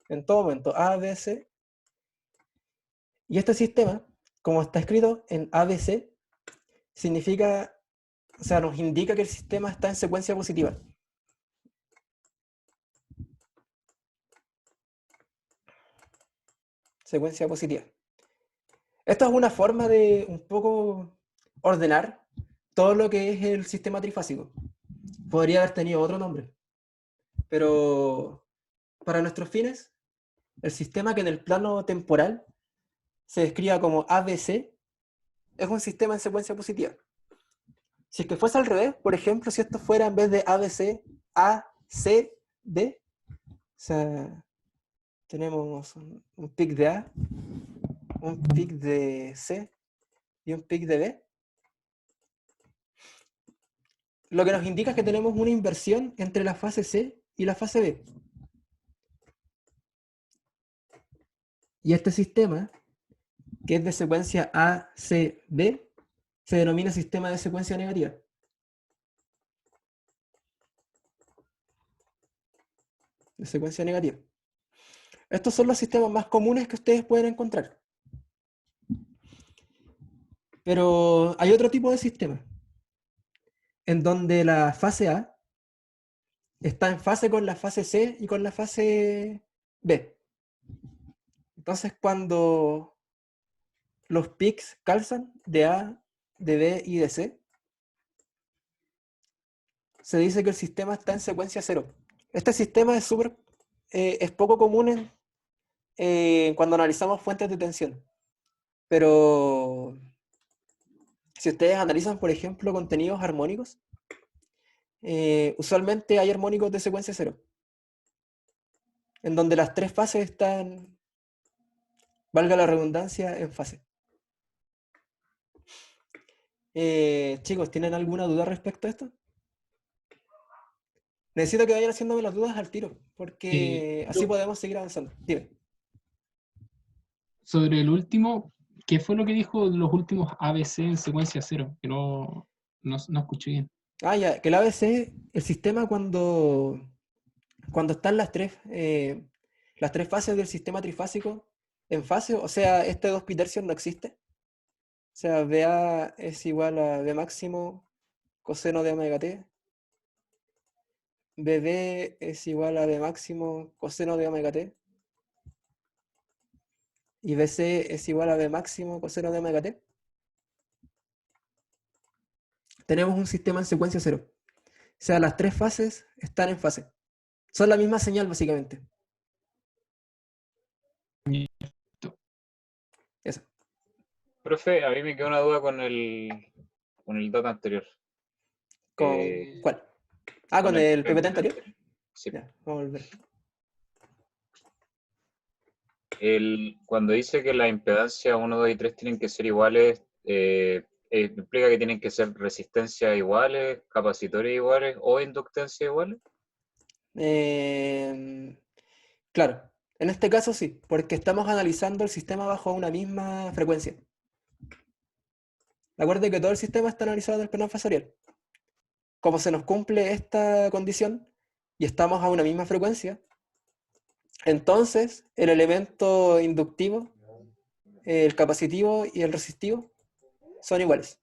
A: En todo momento, A, B, C. Y este sistema, como está escrito en ABC, significa, o sea, nos indica que el sistema está en secuencia positiva. Secuencia positiva. Esto es una forma de un poco ordenar todo lo que es el sistema trifásico. Podría haber tenido otro nombre, pero para nuestros fines, el sistema que en el plano temporal se describa como ABC es un sistema en secuencia positiva. Si es que fuese al revés, por ejemplo, si esto fuera en vez de ABC, ACD, o sea, tenemos un pic de A, un pic de C y un pic de B, lo que nos indica es que tenemos una inversión entre la fase C y la fase B. Y este sistema, que es de secuencia ACB, se denomina sistema de secuencia negativa. De secuencia negativa. Estos son los sistemas más comunes que ustedes pueden encontrar. Pero hay otro tipo de sistema, en donde la fase A está en fase con la fase C y con la fase B. Entonces, cuando los pics calzan de A, de B y de C, se dice que el sistema está en secuencia cero. Este sistema es poco común cuando analizamos fuentes de tensión. Pero si ustedes analizan, por ejemplo, contenidos armónicos, usualmente hay armónicos de secuencia cero, en donde las tres fases están, valga la redundancia, en fase. Chicos, ¿tienen alguna duda respecto a esto? Necesito que vayan haciéndome las dudas al tiro, porque así podemos seguir avanzando. Dime.
B: Sobre el último, ¿qué fue lo que dijo los últimos ABC en secuencia cero? Que no escuché bien.
A: Ah, ya, que el ABC, el sistema cuando están las tres fases del sistema trifásico en fase, o sea, este 2 pi-tercios no existe. O sea, BA es igual a B máximo coseno de omega t. BB es igual a B máximo coseno de omega t. Y BC es igual a B máximo coseno de omega t. Tenemos un sistema en secuencia cero. O sea, las tres fases están en fase. Son la misma señal, básicamente.
H: Profe, a mí me quedó una duda con el dato anterior.
A: ¿Con
H: Eh,
A: cuál? Ah, con el PPT anterior.
H: Sí.
A: Ya, vamos a volver.
H: Cuando dice que la impedancia 1, 2 y 3 tienen que ser iguales, ¿implica que tienen que ser resistencias iguales, capacitores iguales o inductancia iguales?
A: Claro, en este caso sí, porque estamos analizando el sistema bajo una misma frecuencia. Recuerden que todo el sistema está analizado en el plano fasorial. Como se nos cumple esta condición y estamos a una misma frecuencia, entonces el elemento inductivo, el capacitivo y el resistivo son iguales.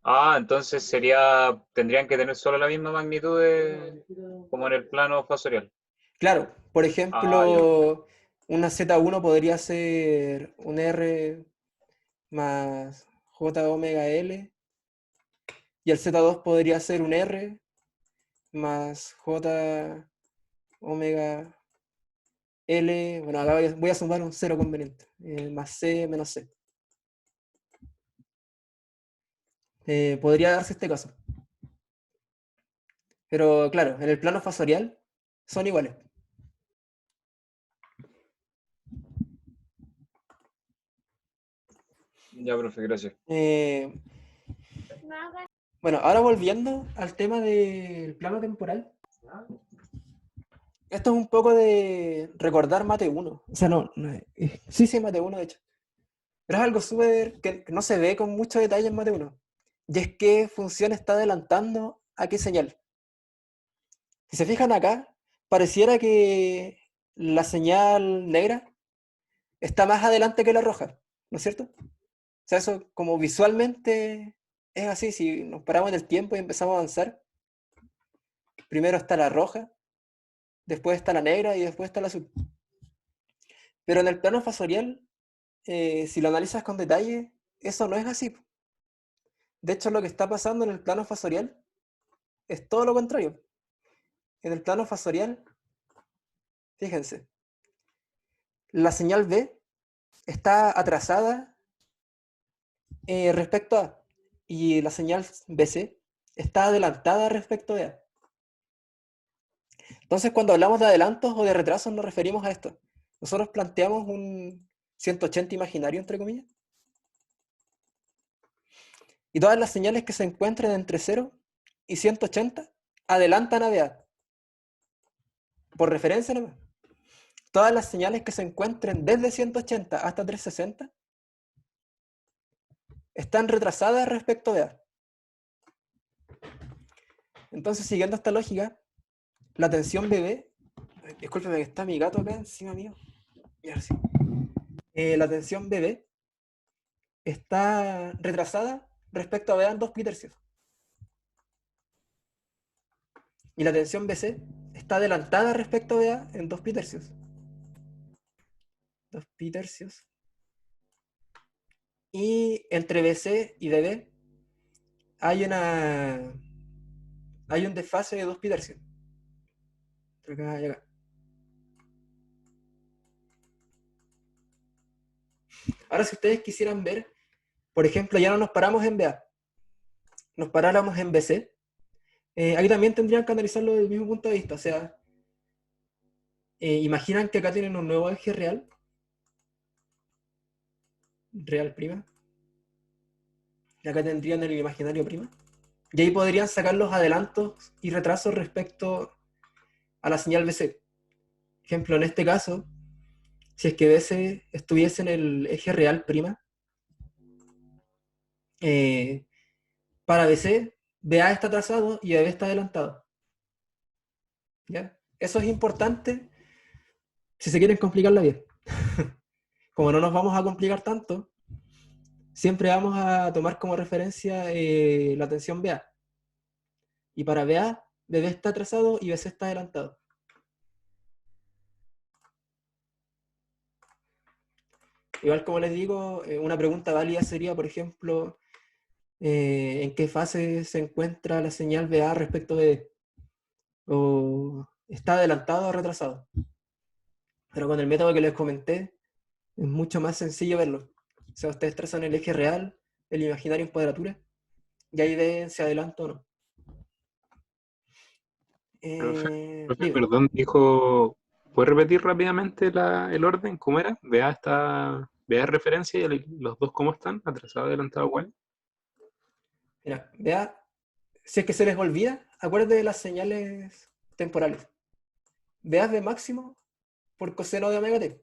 H: Ah, entonces tendrían que tener solo la misma magnitud como en el plano fasorial.
A: Claro, por
H: Ah, ya,
A: ejemplo, una Z1 podría ser un R más J omega L, y el Z2 podría ser un R más J omega L. Bueno, acá voy a sumar un cero conveniente, más C menos C. Podría darse este caso. Pero claro, en el plano fasorial son iguales.
H: ya, profe, gracias.
A: Bueno, ahora volviendo al tema del plano temporal. Esto es un poco de recordar Mate 1. O sea, sí, Mate 1 de hecho. Pero es algo súper que no se ve con mucho detalle en Mate 1. Y es qué función está adelantando a qué señal. Si se fijan acá, pareciera que la señal negra está más adelante que la roja, ¿no es cierto? O sea, eso como visualmente es así. Si nos paramos en el tiempo y empezamos a avanzar, primero está la roja, después está la negra y después está la azul. Pero en el plano fasorial, si lo analizas con detalle, eso no es así. De hecho, lo que está pasando en el plano fasorial es todo lo contrario. En el plano fasorial, fíjense, la señal B está atrasada respecto a A, y la señal BC está adelantada respecto de A. Entonces, cuando hablamos de adelantos o de retrasos, nos referimos a esto. Nosotros planteamos un 180 imaginario, entre comillas, y todas las señales que se encuentren entre 0 y 180 adelantan a BA. Por referencia nomás. Todas las señales que se encuentren desde 180 hasta 360 están retrasadas respecto de A. Entonces, siguiendo esta lógica, la tensión BB, discúlpeme que está mi gato acá encima mío. La tensión BB está retrasada respecto a BA en 2 pi-tercios. Y la tensión BC está adelantada respecto a BA en 2 pi-tercios. 2 pi-tercios. Y entre BC y BB hay un desfase de 2 pi-tercios. Entre acá y acá. Ahora, si ustedes quisieran ver, por ejemplo, ya no nos paramos en BA, nos paráramos en BC, ahí también tendrían que analizarlo desde el mismo punto de vista. O sea, imaginan que acá tienen un nuevo eje real prima, y acá tendrían el imaginario prima, y ahí podrían sacar los adelantos y retrasos respecto a la señal BC. Ejemplo, en este caso, si es que BC estuviese en el eje real prima, para BC, BA está atrasado y BB está adelantado. ¿Ya? Eso es importante si se quieren complicar la vida. Como no nos vamos a complicar tanto, siempre vamos a tomar como referencia la tensión BA. Y para BA, BB está atrasado y BC está adelantado. Igual, como les digo, una pregunta válida sería, por ejemplo, ¿en qué fase se encuentra la señal BA respecto de o está adelantado o retrasado? Pero con el método que les comenté, es mucho más sencillo verlo. O sea, ustedes trazan el eje real, el imaginario en cuadratura, y ahí ven si adelanto o no.
I: Profe,
A: Dime.
I: perdón, dijo, ¿puedes repetir rápidamente el orden? ¿Cómo era? Vea es referencia y los dos cómo están, atrasado, adelantado, ¿cuál?
A: Mira, vea, si es que se les olvida, acuérdense de las señales temporales. Veas de máximo por coseno de omega t.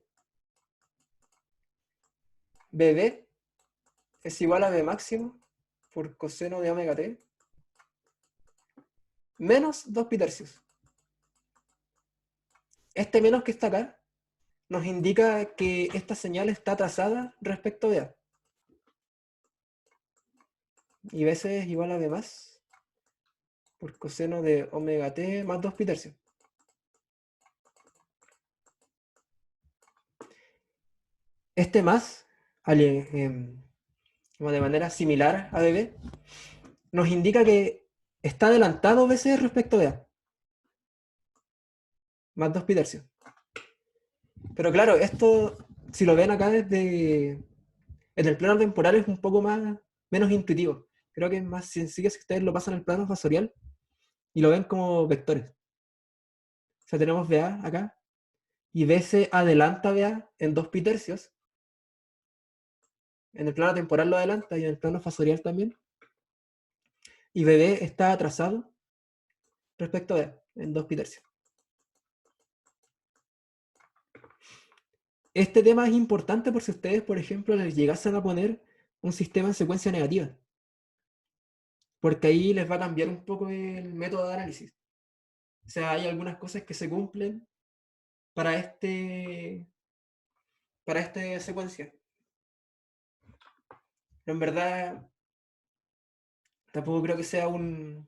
A: BD es igual a B máximo por coseno de omega t menos 2 pi tercios. Este menos que está acá nos indica que esta señal está atrasada respecto de A. Y BC es igual a B más por coseno de omega t más 2 pi tercios. Este más, como de manera similar a BB, nos indica que está adelantado BC respecto de A. Más 2 pi tercios. Pero claro, esto, si lo ven acá desde en el plano temporal, es un poco menos intuitivo. Creo que es más sencillo si ustedes lo pasan al plano fasorial y lo ven como vectores. O sea, tenemos BA acá, y BC adelanta BA en 2 pi tercios. En el plano temporal lo adelanta y en el plano fasorial también. Y BB está atrasado respecto a BA en 2 pi tercios. Este tema es importante por si ustedes, por ejemplo, les llegasen a poner un sistema en secuencia negativa. Porque ahí les va a cambiar un poco el método de análisis. O sea, hay algunas cosas que se cumplen para esta secuencia. Pero en verdad, tampoco creo que sea un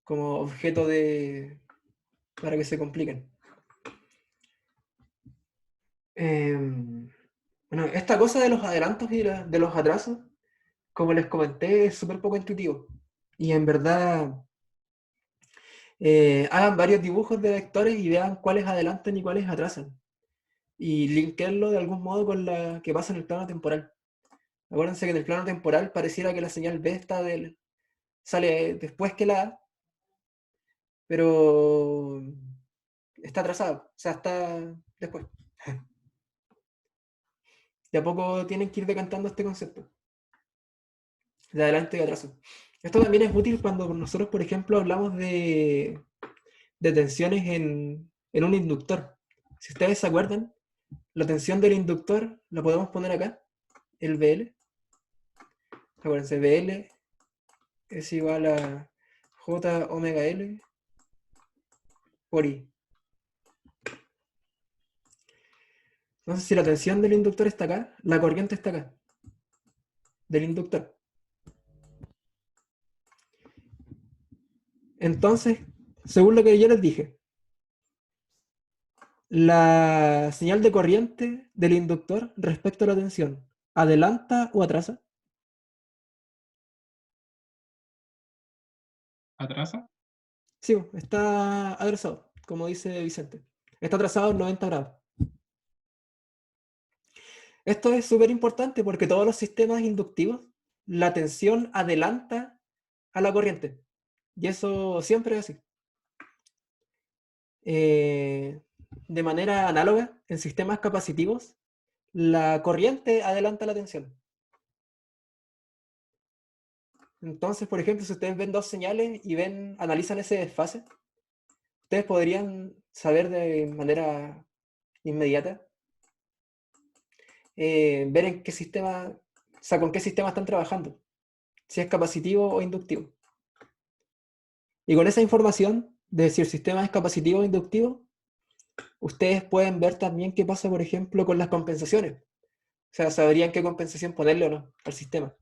A: como objeto para que se compliquen. Bueno, esta cosa de los adelantos y de los atrasos, como les comenté, es súper poco intuitivo. Y en verdad, hagan varios dibujos de vectores y vean cuáles adelantan y cuáles atrasan. Y linkenlo de algún modo con la que pasa en el plano temporal. Acuérdense que en el plano temporal pareciera que la señal B sale después que la A, pero está atrasado, o sea, está después. De a poco tienen que ir decantando este concepto de adelante y atraso. Esto también es útil cuando nosotros, por ejemplo, hablamos de tensiones en un inductor. Si ustedes se acuerdan, la tensión del inductor la podemos poner acá, el BL. Acuérdense, BL es igual a J omega L por I. Entonces, si la tensión del inductor está acá, la corriente está acá, del inductor. Entonces, según lo que yo les dije, la señal de corriente del inductor respecto a la tensión, ¿adelanta o atrasa?
B: ¿Atrasa?
A: Sí, está atrasado, como dice Vicente. Está atrasado en 90 grados. Esto es súper importante porque todos los sistemas inductivos, la tensión adelanta a la corriente. Y eso siempre es así. De manera análoga, en sistemas capacitivos, la corriente adelanta la tensión. Entonces, por ejemplo, si ustedes ven dos señales y analizan ese desfase, ustedes podrían saber de manera inmediata, ver en qué sistema, o sea, con qué sistema están trabajando, si es capacitivo o inductivo. Y con esa información de si el sistema es capacitivo o inductivo, ustedes pueden ver también qué pasa, por ejemplo, con las compensaciones. O sea, sabrían qué compensación ponerle o no al sistema.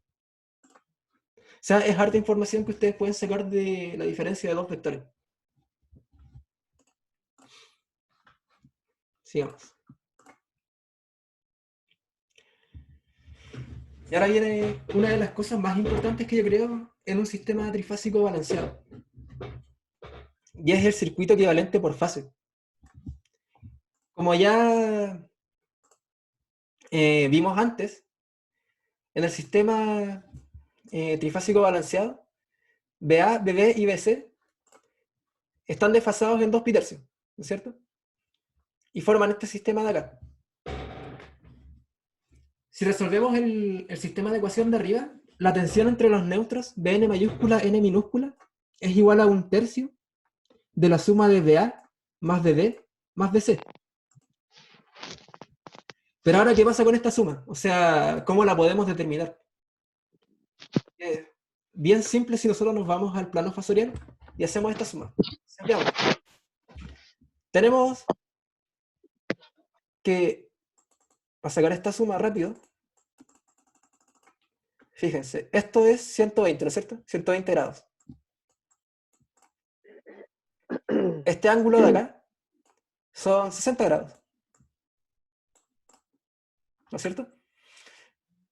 A: O sea, es harta información que ustedes pueden sacar de la diferencia de dos vectores. Sigamos. Y ahora viene una de las cosas más importantes que yo creo en un sistema trifásico balanceado. Y es el circuito equivalente por fase. Como ya vimos antes, en el sistema trifásico balanceado, BA, BB y BC están desfasados en 2 pi tercios, ¿no es cierto? Y forman este sistema de acá. Si resolvemos el sistema de ecuación de arriba, la tensión entre los neutros, Bn mayúscula, N minúscula, es igual a 1/3 de la suma de BA más BB más BC. Pero ahora, ¿qué pasa con esta suma? O sea, ¿cómo la podemos determinar? Bien simple si nosotros nos vamos al plano fasorial y hacemos esta suma. Veamos. Tenemos que, para sacar esta suma rápido, fíjense, esto es 120, ¿no es cierto? 120 grados. Este ángulo de acá son 60 grados. ¿No es cierto?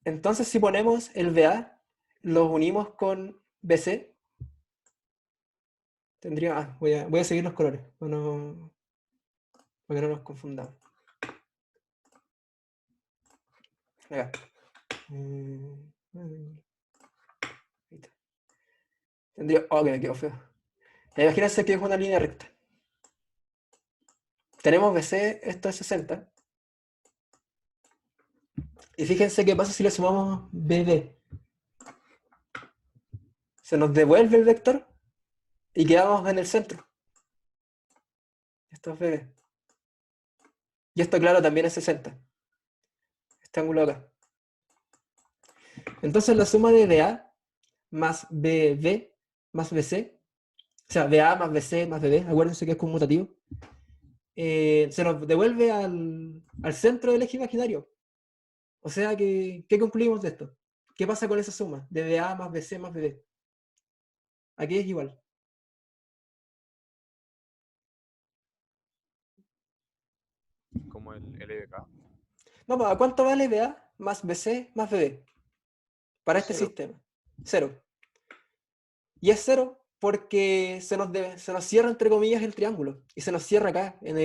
A: Entonces, si ponemos el BA, los unimos con BC, tendría... voy a seguir los colores, para que no nos confundamos. Acá. Tendría... Oh, que me quedó feo. Imagínense que es una línea recta. Tenemos BC, esto es 60. Y fíjense qué pasa si le sumamos BD. Se nos devuelve el vector y quedamos en el centro. Esto es BD. Y esto, claro, también es 60. Este ángulo acá. Entonces la suma de BA más BB más BC, o sea, BA más BC más BB, acuérdense que es conmutativo, se nos devuelve al centro del eje imaginario. O sea, ¿qué concluimos de esto? ¿Qué pasa con esa suma de BA más BC más BB? Aquí es igual.
J: Como el LBK.
A: Vamos, ¿a cuánto vale BA más BC más BB? Para este
J: 0.
A: sistema. 0. Y es 0 porque se nos cierra, entre comillas, el triángulo. Y se nos cierra acá, en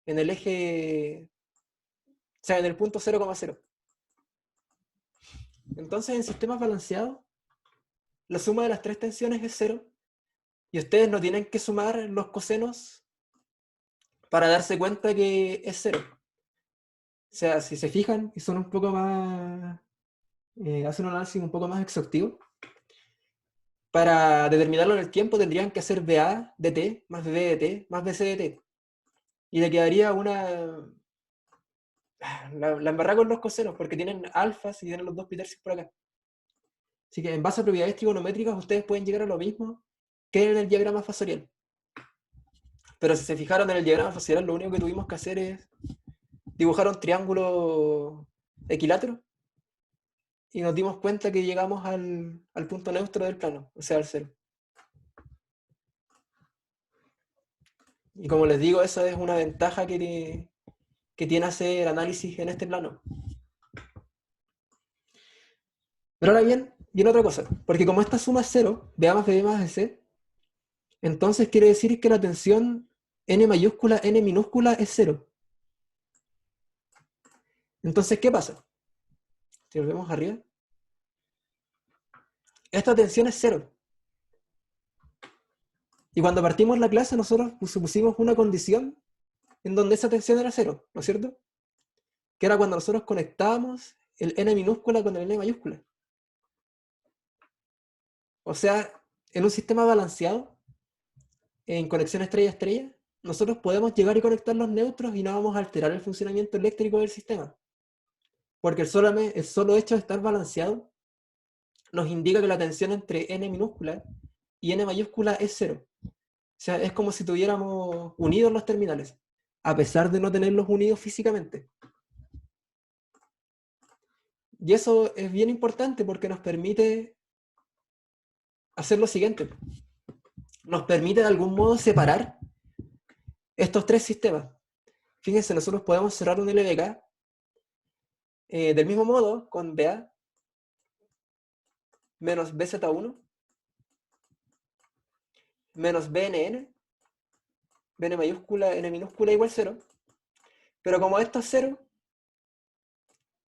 A: el eje... O sea, en el punto 0,0. Entonces, en sistemas balanceados, la suma de las 3 tensiones es 0. Y ustedes no tienen que sumar los cosenos para darse cuenta que es 0. O sea, si se fijan y son un poco más... hacen un análisis un poco más exhaustivo, para determinarlo en el tiempo tendrían que hacer BA de t más BB de t más BC de t. Y le quedaría la embarrada con los cosenos, porque tienen alfas y tienen los 2 pi tercios por acá. Así que en base a propiedades trigonométricas ustedes pueden llegar a lo mismo que en el diagrama fasorial. Pero si se fijaron en el diagrama fasorial, lo único que tuvimos que hacer es dibujar un triángulo equilátero y nos dimos cuenta que llegamos al punto neutro del plano, o sea, al 0. Y como les digo, esa es una ventaja que tiene hacer análisis en este plano. Pero ahora bien, viene otra cosa, porque como esta suma es 0, BA más BB más BC, entonces quiere decir que la tensión N mayúscula, N minúscula es 0. Entonces, ¿qué pasa? Si nos vemos arriba, esta tensión es 0. Y cuando partimos la clase, nosotros pusimos una condición en donde esa tensión era 0, ¿no es cierto? Que era cuando nosotros conectábamos el N minúscula con el N mayúscula. O sea, en un sistema balanceado, en conexión estrella-estrella, nosotros podemos llegar y conectar los neutros y no vamos a alterar el funcionamiento eléctrico del sistema. Porque el solo hecho de estar balanceado nos indica que la tensión entre N minúscula y N mayúscula es 0. O sea, es como si tuviéramos unidos los terminales, a pesar de no tenerlos unidos físicamente. Y eso es bien importante porque nos permite hacer lo siguiente. Nos permite de algún modo separar estos 3 sistemas. Fíjense, nosotros podemos cerrar un LBK del mismo modo con BA menos BZ1 menos BNN, BN mayúscula, N minúscula igual 0. Pero como esto es 0,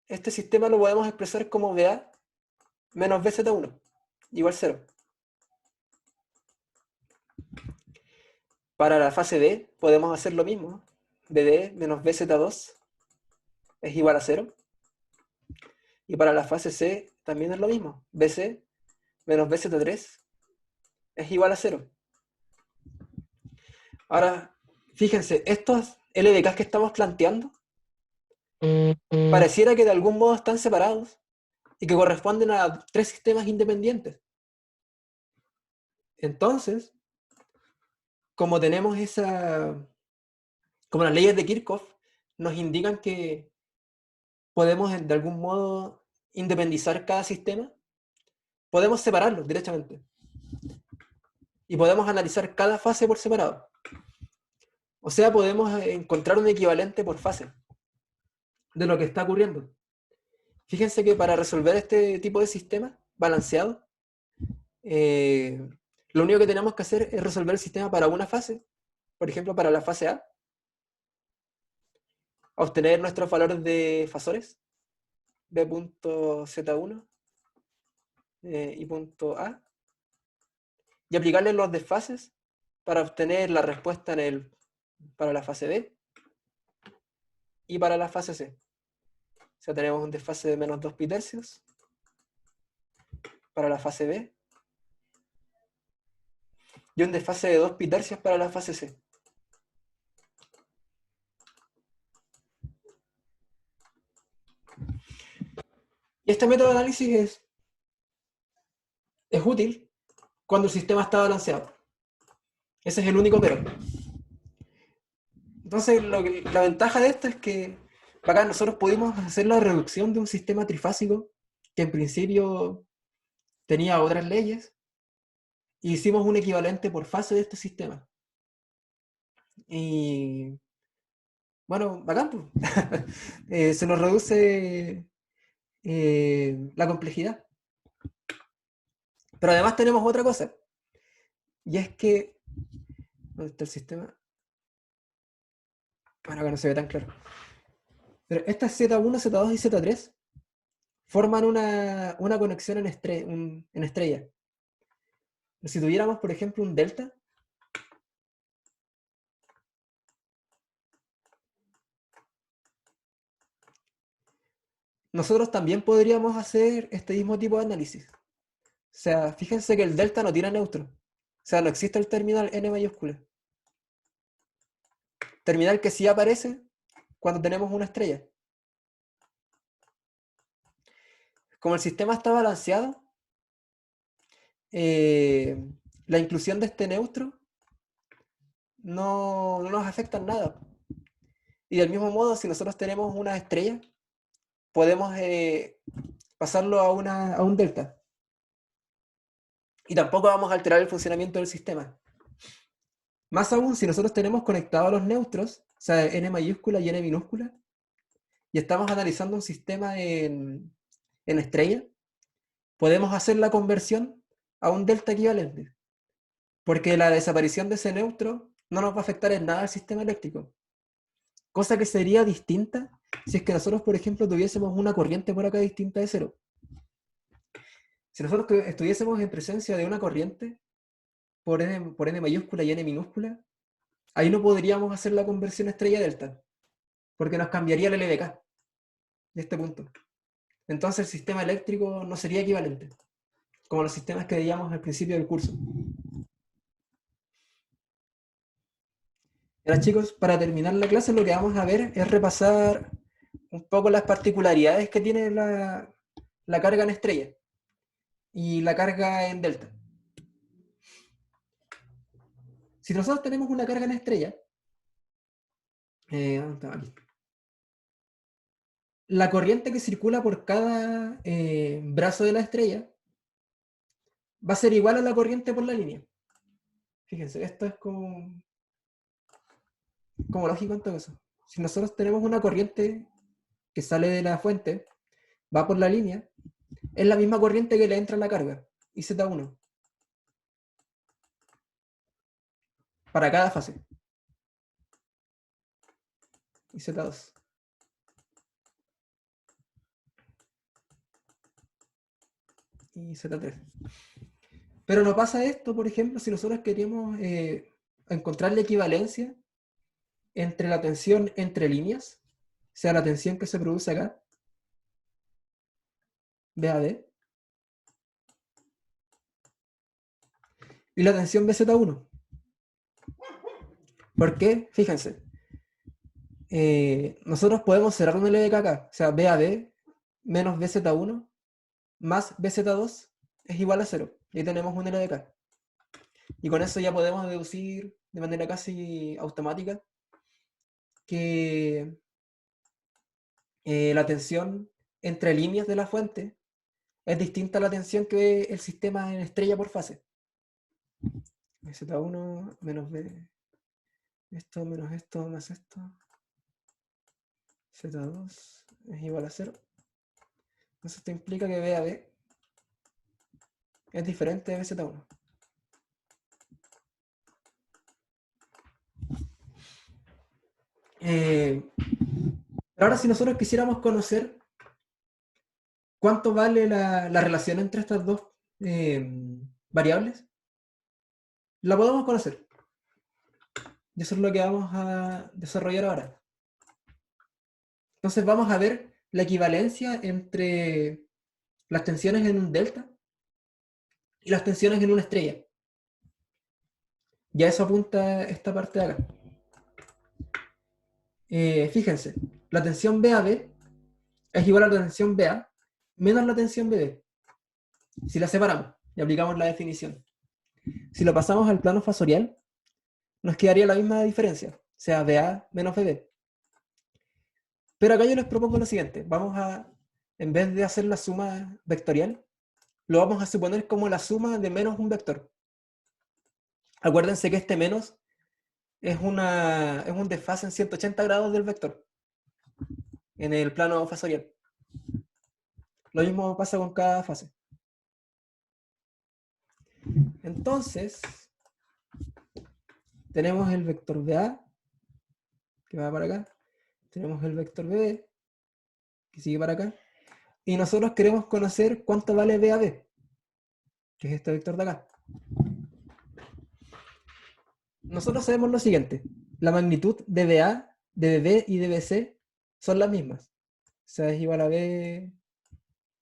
A: este sistema lo podemos expresar como BA menos BZ1, igual 0. Para la fase B podemos hacer lo mismo. BD menos BZ2 es igual a 0. Y para la fase C también es lo mismo. BC menos BZ3 es igual a 0. Ahora, fíjense, estos LDKs que estamos planteando pareciera que de algún modo están separados y que corresponden a 3 sistemas independientes. Entonces, como tenemos como las leyes de Kirchhoff nos indican que podemos de algún modo independizar cada sistema, podemos separarlos directamente. Y podemos analizar cada fase por separado. O sea, podemos encontrar un equivalente por fase de lo que está ocurriendo. Fíjense que para resolver este tipo de sistema balanceado, lo único que tenemos que hacer es resolver el sistema para una fase, por ejemplo, para la fase A, obtener nuestros valores de fasores, B.Z1 y punto A, y aplicarle los desfases para obtener la respuesta para la fase B y para la fase C. O sea, tenemos un desfase de menos 2 pitercios para la fase B y un desfase de 2 pitercios para la fase C. Y este método de análisis es útil cuando el sistema está balanceado. Ese es el único pero. Entonces, la ventaja de esto es que acá nosotros pudimos hacer la reducción de un sistema trifásico que en principio tenía otras leyes y hicimos un equivalente por fase de este sistema. Y bueno, bacán, pues. Se nos reduce la complejidad. Pero además tenemos otra cosa, y es que ¿dónde está el sistema? Bueno, acá no se ve tan claro. Pero estas Z1, Z2 y Z3 forman una conexión en estrella. Si tuviéramos, por ejemplo, un delta, nosotros también podríamos hacer este mismo tipo de análisis. O sea, fíjense que el delta no tiene neutro. O sea, no existe el terminal n mayúscula. Terminal que sí aparece cuando tenemos una estrella. Como el sistema está balanceado, la inclusión de este neutro no nos afecta en nada. Y del mismo modo, si nosotros tenemos una estrella, podemos pasarlo a un delta. Y tampoco vamos a alterar el funcionamiento del sistema. Más aún, si nosotros tenemos conectados los neutros, o sea, n mayúscula y n minúscula, y estamos analizando un sistema en estrella, podemos hacer la conversión a un delta equivalente. Porque la desaparición de ese neutro no nos va a afectar en nada al sistema eléctrico. Cosa que sería distinta si es que nosotros, por ejemplo, tuviésemos una corriente por acá distinta de cero. Si nosotros estuviésemos en presencia de una corriente por n mayúscula y n minúscula, ahí no podríamos hacer la conversión estrella-delta, porque nos cambiaría el LDK de este punto. Entonces el sistema eléctrico no sería equivalente, como los sistemas que veíamos al principio del curso. Ahora, chicos, para terminar la clase lo que vamos a ver es repasar un poco las particularidades que tiene la carga en estrella y la carga en delta. Si nosotros tenemos una carga en estrella, aquí, la corriente que circula por cada brazo de la estrella va a ser igual a la corriente por la línea. Fíjense, esto es como lógico en todo eso. Si nosotros tenemos una corriente que sale de la fuente, va por la línea, es la misma corriente que le entra a la carga, IZ1, para cada fase. IZ2. y Z3. Pero no pasa esto, por ejemplo, si nosotros queríamos encontrar la equivalencia entre la tensión entre líneas, o sea, la tensión que se produce acá, BAD, y la tensión BZ1. ¿Por qué? Fíjense. Nosotros podemos cerrar un LDK acá, o sea, BAD menos BZ1 más BZ2 es igual a 0. Y ahí tenemos un LDK. Y con eso ya podemos deducir de manera casi automática que la tensión entre líneas de la fuente es distinta a la tensión que ve el sistema en estrella por fase. Z1 menos B, esto menos esto más esto, Z2 es igual a 0. Entonces esto implica que BAB es diferente de BZ1. Ahora si nosotros quisiéramos conocer cuánto vale la relación entre estas dos variables, la podemos conocer. Y eso es lo que vamos a desarrollar ahora. Entonces vamos a ver la equivalencia entre las tensiones en un delta y las tensiones en una estrella. Ya eso apunta esta parte de acá. Fíjense, la tensión BAB es igual a la tensión BA menos la tensión BB. Si la separamos y aplicamos la definición. Si lo pasamos al plano fasorial, nos quedaría la misma diferencia, o sea, BA menos BB. Pero acá yo les propongo lo siguiente, vamos a, en vez de hacer la suma vectorial, lo vamos a suponer como la suma de menos un vector. Acuérdense que este menos es un desfase en 180 grados del vector, en el plano fasorial. Lo mismo pasa con cada fase. Entonces, tenemos el vector BA, que va para acá. Tenemos el vector BB, que sigue para acá. Y nosotros queremos conocer cuánto vale BAB, que es este vector de acá. Nosotros sabemos lo siguiente. La magnitud de BA, de BB y de BC son las mismas. O sea, es igual a B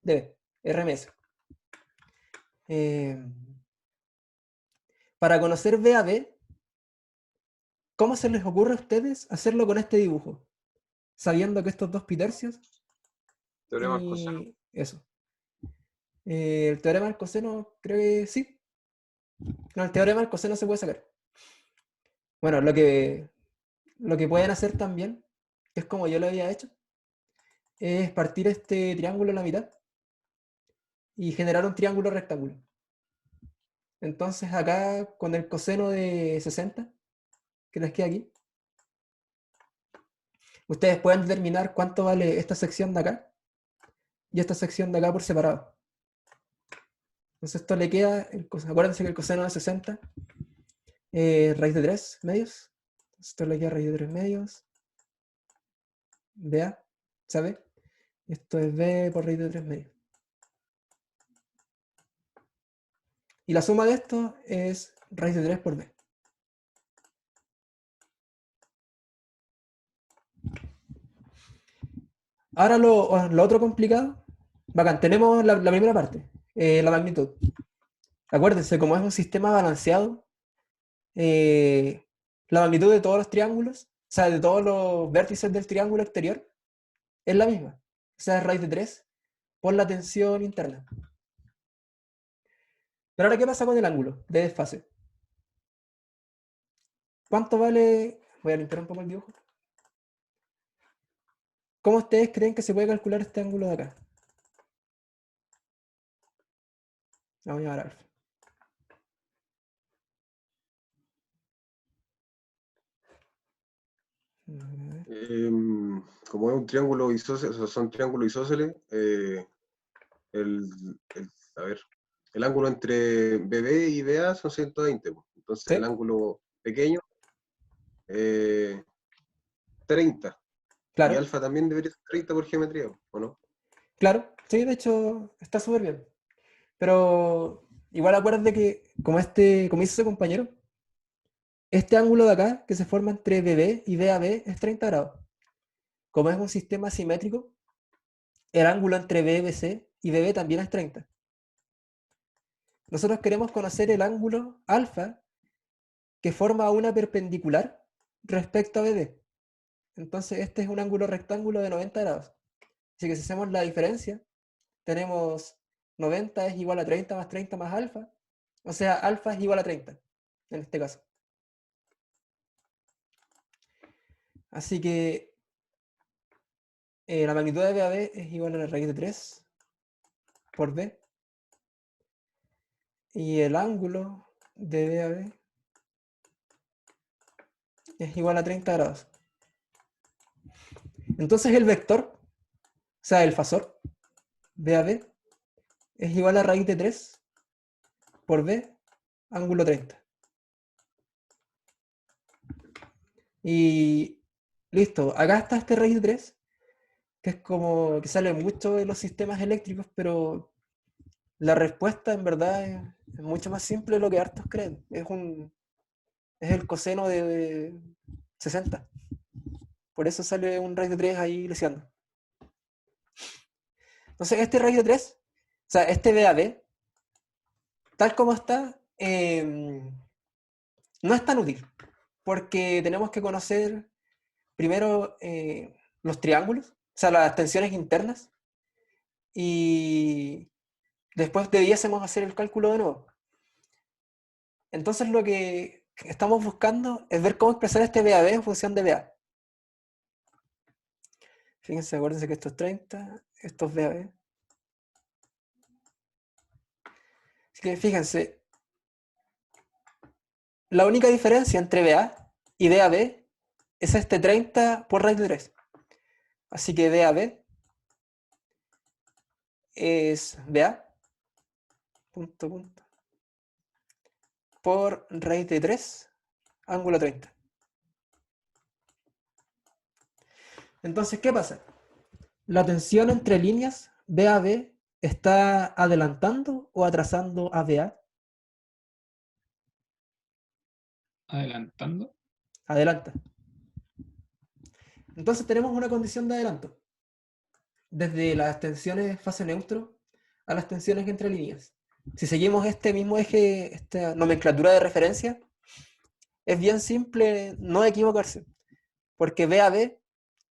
A: de B, RMS. Para conocer BAB, ¿cómo se les ocurre a ustedes hacerlo con este dibujo? Sabiendo que estos dos pitercios
J: Teorema del coseno.
A: y eso. El teorema del coseno, creo que sí. No, el teorema del coseno se puede sacar. Bueno, lo que pueden hacer también, que es como yo lo había hecho, es partir este triángulo a la mitad y generar un triángulo rectángulo. Entonces acá con el coseno de 60, que les queda aquí, ustedes pueden determinar cuánto vale esta sección de acá y esta sección de acá por separado. Entonces esto le queda, acuérdense que el coseno de 60 raíz de 3 medios. Esto le queda raíz de 3 medios. BA, ¿sabe? Esto es B por raíz de 3 medios. Y la suma de esto es raíz de 3 por B. Ahora lo otro complicado. Bacán, tenemos la primera parte, la magnitud. Acuérdense, como es un sistema balanceado, la magnitud de todos los triángulos, o sea, de todos los vértices del triángulo exterior, es la misma. O sea, es raíz de 3 por la tensión interna. Pero ahora, ¿qué pasa con el ángulo de desfase? ¿Cuánto vale? Voy a limpiar un poco el dibujo. ¿Cómo ustedes creen que se puede calcular este ángulo de acá? Vamos a llamar alfa.
K: Como es un triángulo isósceles, o sea, son triángulos isósceles, a ver, el ángulo entre BB y BA son 120, pues. Entonces
A: ¿Sí?
K: el ángulo pequeño, 30.
A: Claro.
K: Y alfa también debería ser 30 por geometría, ¿o no?
A: Claro, sí, de hecho está súper bien. Pero igual acuérdate que, como hizo ese compañero, este ángulo de acá, que se forma entre BB y BAB, es 30 grados. Como es un sistema simétrico, el ángulo entre BBC y BB también es 30. Nosotros queremos conocer el ángulo alfa que forma una perpendicular respecto a BB. Entonces este es un ángulo rectángulo de 90 grados. Así que si hacemos la diferencia, tenemos 90 es igual a 30 más 30 más alfa. O sea, alfa es igual a 30, en este caso. Así que la magnitud de BAB es igual a la raíz de 3 por B. Y el ángulo de BAB es igual a 30 grados. Entonces el vector, o sea, el fasor, BAB, es igual a raíz de 3 por B, ángulo 30. Y listo, acá está este raíz de 3, que es como que sale mucho de los sistemas eléctricos, pero la respuesta en verdad es mucho más simple de lo que hartos creen. Es el coseno de 60. Por eso sale un raíz de 3 ahí leseando. Entonces este raíz de 3, o sea, este BAB, tal como está, no es tan útil, porque tenemos que conocer primero los triángulos, o sea, las tensiones internas, y después debiésemos hacer el cálculo de nuevo. Entonces lo que estamos buscando es ver cómo expresar este BAB en función de BA. Fíjense, acuérdense que esto es 30, esto es BAB. Así que fíjense, la única diferencia entre BA y BAB es este 30 por raíz de 3. Así que BAB es BA, punto, por raíz de 3, ángulo 30. Entonces, ¿qué pasa? La tensión entre líneas BAB está adelantando o atrasando a BA.
B: Adelantando.
A: Adelanta. Entonces tenemos una condición de adelanto. Desde las tensiones fase neutro a las tensiones entre líneas. Si seguimos este mismo eje, esta nomenclatura de referencia, es bien simple no equivocarse. Porque BAB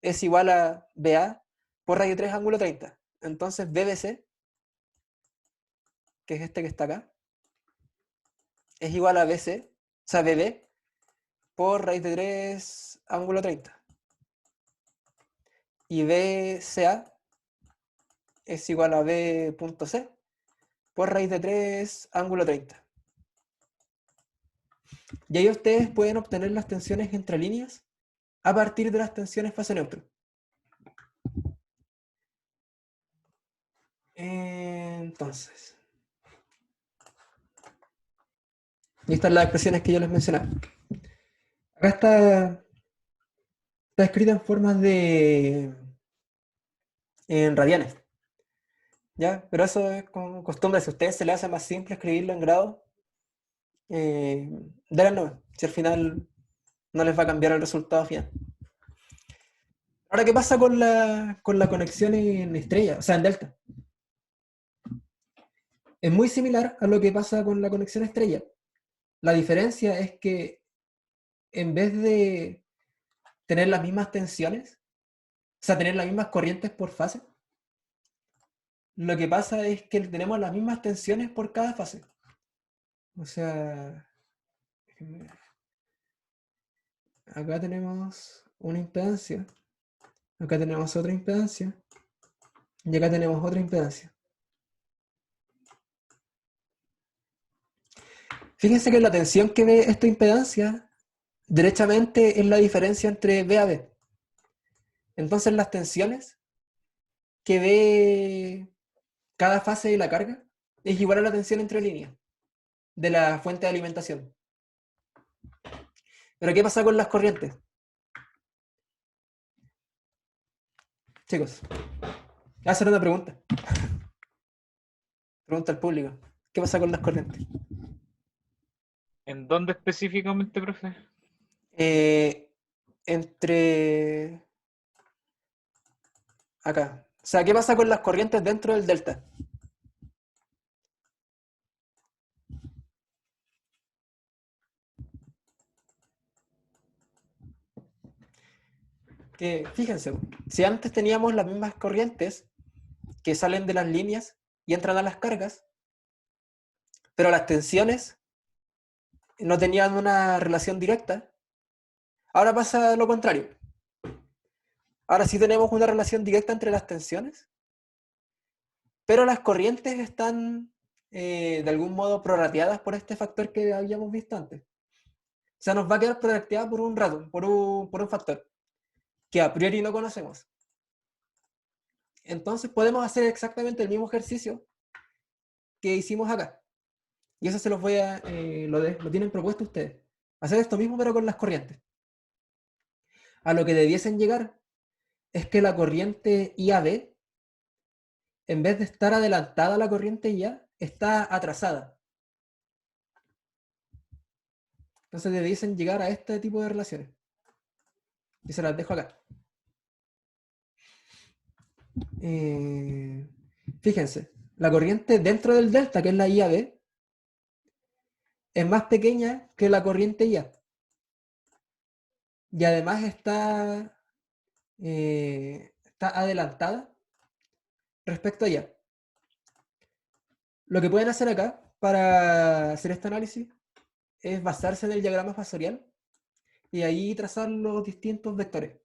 A: es igual a BA por raíz de 3 ángulo 30. Entonces BBC, que es este que está acá, es igual a BC, o sea, BB, por raíz de 3 ángulo 30. Y BCA es igual a B.C por raíz de 3 ángulo 30. Y ahí ustedes pueden obtener las tensiones entre líneas a partir de las tensiones fase neutro. Entonces, y estas son las expresiones que yo les mencionaba. Acá está escrita en formas en radianes. ¿Ya? Pero eso es con costumbre. Si a ustedes se les hace más simple escribirlo en grados, déjenlo. Si al final no les va a cambiar el resultado final. Ahora, ¿qué pasa con la conexión en estrella? O sea, en delta. Es muy similar a lo que pasa con la conexión estrella. La diferencia es que en vez de tener las mismas tensiones, o sea, tener las mismas corrientes por fase, lo que pasa es que tenemos las mismas tensiones por cada fase. O sea, acá tenemos una impedancia, acá tenemos otra impedancia, y acá tenemos otra impedancia. Fíjense que la tensión que ve esta impedancia, derechamente es la diferencia entre B a B. Entonces las tensiones que ve cada fase de la carga es igual a la tensión entre líneas de la fuente de alimentación. Pero ¿qué pasa con las corrientes? Chicos, voy a hacer una pregunta. Pregunta al público. ¿Qué pasa con las corrientes?
D: ¿En dónde específicamente, profe?
A: Entre acá. O sea, ¿qué pasa con las corrientes dentro del delta? Que fíjense, si antes teníamos las mismas corrientes que salen de las líneas y entran a las cargas, pero las tensiones no tenían una relación directa, ahora pasa lo contrario. Ahora sí tenemos una relación directa entre las tensiones, pero las corrientes están de algún modo prorrateadas por este factor que habíamos visto antes. O sea, nos va a quedar prorrateada por un rato, por un factor que a priori no conocemos. Entonces podemos hacer exactamente el mismo ejercicio que hicimos acá. Y eso se los voy a, lo tienen propuesto ustedes. Hacer esto mismo pero con las corrientes. A lo que debiesen llegar es que la corriente IAB, en vez de estar adelantada a la corriente IA, está atrasada. Entonces debiesen llegar a este tipo de relaciones. Y se las dejo acá. Fíjense, la corriente dentro del delta, que es la IAB, es más pequeña que la corriente IA. Y además está adelantada respecto a IA. Lo que pueden hacer acá para hacer este análisis es basarse en el diagrama fasorial y ahí trazar los distintos vectores.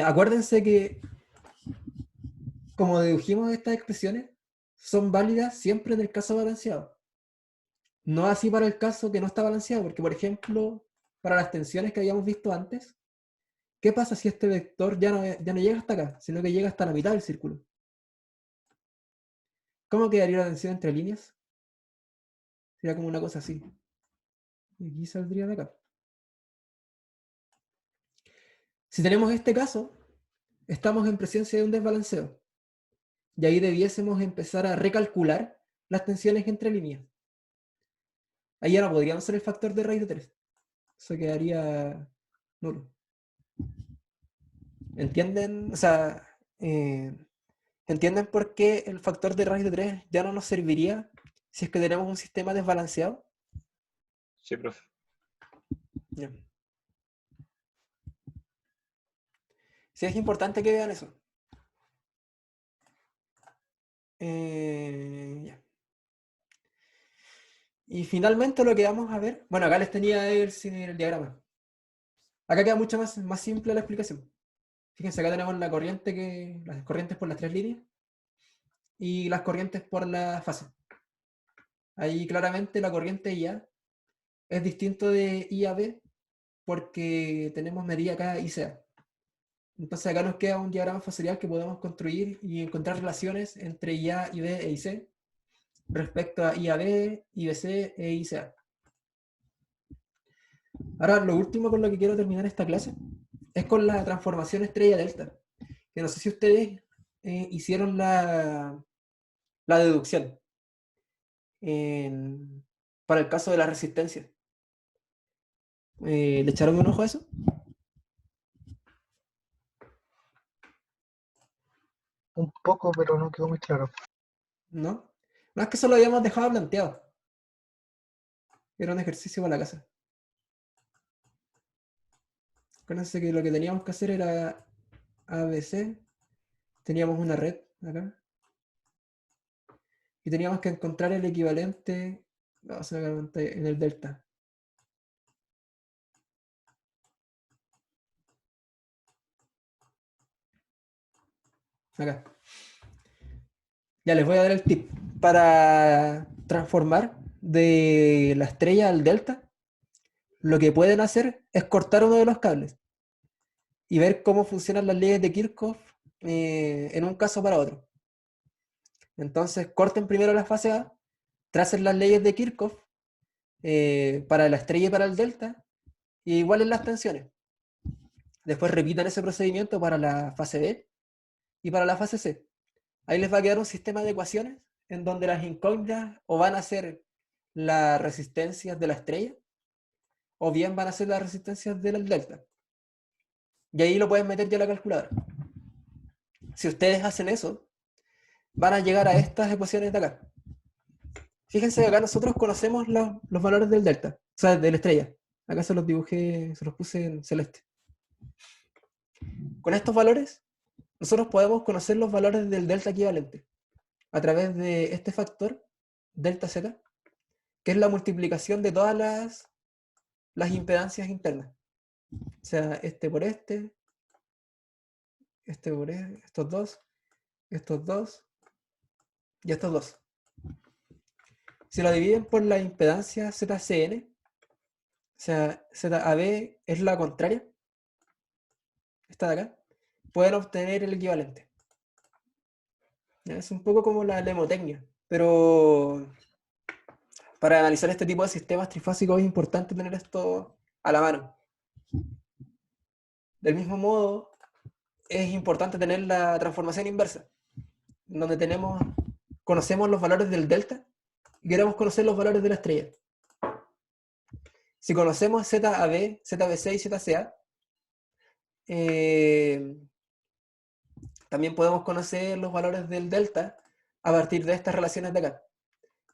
A: Acuérdense que, como dedujimos estas expresiones, son válidas siempre en el caso balanceado. No así para el caso que no está balanceado, porque por ejemplo, para las tensiones que habíamos visto antes, ¿qué pasa si este vector ya no llega hasta acá, sino que llega hasta la mitad del círculo? ¿Cómo quedaría la tensión entre líneas? Sería como una cosa así. Y aquí saldría de acá. Si tenemos este caso, estamos en presencia de un desbalanceo. Y ahí debiésemos empezar a recalcular las tensiones entre líneas. Ahí ya no podríamos ser el factor de raíz de 3. Eso quedaría nulo. ¿Entienden? O sea, ¿entienden por qué el factor de raíz de 3 ya no nos serviría si es que tenemos un sistema desbalanceado?
H: Sí, profe.
A: Ya. Sí, es importante que vean eso. Ya. Y finalmente lo que vamos a ver, bueno, acá les tenía el diagrama. Acá queda mucho más simple la explicación. Fíjense, acá tenemos la corriente, las corrientes por las tres líneas y las corrientes por la fase. Ahí claramente la corriente IA es distinto de IAB porque tenemos medida acá ICA. Entonces acá nos queda un diagrama fasorial que podemos construir y encontrar relaciones entre IA, IB e IC respecto a IAB, IBC e ICA. Ahora, lo último con lo que quiero terminar esta clase es con la transformación estrella-delta. Que no sé si ustedes hicieron la deducción para el caso de la resistencia. ¿Le echaron un ojo a eso?
F: Un poco, pero no quedó muy claro.
A: ¿No? No, es que eso lo habíamos dejado planteado. Era un ejercicio para la casa. Acuérdense que lo que teníamos que hacer era ABC. Teníamos una red acá. Y teníamos que encontrar el equivalente. Vamos a ver en el delta. Acá. Ya les voy a dar el tip. Para transformar de la estrella al delta, lo que pueden hacer es cortar uno de los cables y ver cómo funcionan las leyes de Kirchhoff en un caso para otro. Entonces, corten primero la fase A, tracen las leyes de Kirchhoff para la estrella y para el delta, y igualen las tensiones. Después repitan ese procedimiento para la fase B y para la fase C. ahí les va a quedar un sistema de ecuaciones en donde las incógnitas o van a ser las resistencias de la estrella, o bien van a ser las resistencias del delta. Y ahí lo pueden meter ya a la calculadora. Si ustedes hacen eso, van a llegar a estas ecuaciones de acá. Fíjense que acá nosotros conocemos los valores del delta, o sea, de la estrella. Acá se los dibujé, se los puse en celeste. Con estos valores, nosotros podemos conocer los valores del delta equivalente a través de este factor, delta z, que es la multiplicación de todas las impedancias internas. O sea, este por este por estos dos y estos dos. Si lo dividen por la impedancia ZCN, o sea, ZAB es la contraria, esta de acá, pueden obtener el equivalente. Es un poco como la lemotecnia, pero para analizar este tipo de sistemas trifásicos es importante tener esto a la mano. Del mismo modo, es importante tener la transformación inversa, donde conocemos los valores del delta y queremos conocer los valores de la estrella. Si conocemos ZAB, ZBC y ZCA, también podemos conocer los valores del delta a partir de estas relaciones de acá,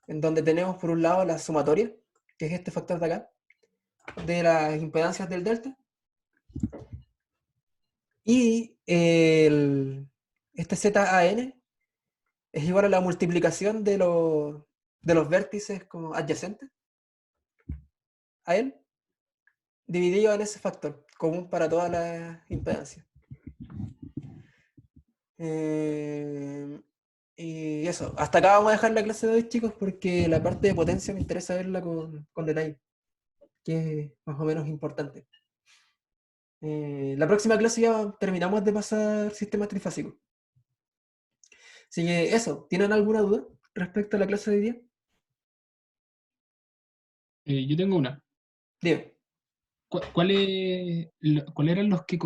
A: en donde tenemos por un lado la sumatoria, que es este factor de acá, de las impedancias del delta, y este ZAN es igual a la multiplicación de los vértices como adyacentes a él, dividido en ese factor, común para todas las impedancias. Y eso, hasta acá vamos a dejar la clase de hoy, chicos, porque la parte de potencia me interesa verla con detalle, que es más o menos importante. La próxima clase ya terminamos de pasar sistemas trifásicos. Así que eso, ¿tienen alguna duda respecto a la clase de hoy día?
B: Yo tengo una.
A: Dime.
B: ¿Cuáles eran los que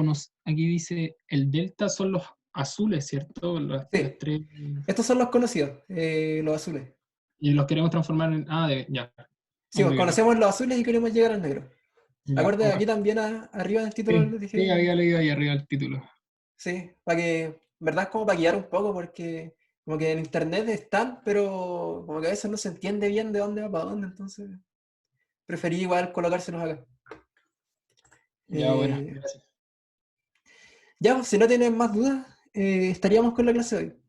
B: aquí dice el delta son los azules, ¿cierto? Las
A: Sí.
B: tres.
A: Estos son los conocidos, los azules.
B: Y los queremos transformar en. Ya.
A: Sí,
B: Ok,
A: conocemos los azules y queremos llegar al negro.
B: ya,
A: Acuérdate,
B: ok.
A: aquí también arriba del título les dije.
B: Sí, había leído ahí arriba el título.
A: Sí, para que, en verdad es como para guiar un poco, porque como que en internet están, pero como que a veces no se entiende bien de dónde va para dónde, entonces preferí igual colocárselos acá.
B: Ya, bueno, gracias.
A: Ya, pues, si no tienen más dudas, estaríamos con la clase de hoy.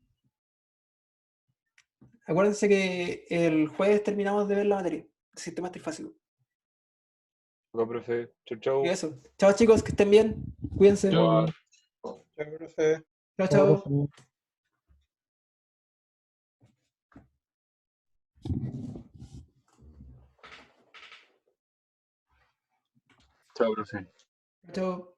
A: Acuérdense que el jueves terminamos de ver la materia, el sistema trifásico.
J: Ok, profe. Chau, chau.
A: Y eso. Chao chicos, que estén bien. Cuídense.
B: Chau.
J: Chau, profe.
A: Chao, chao.
I: Chao, profe.
A: Chao.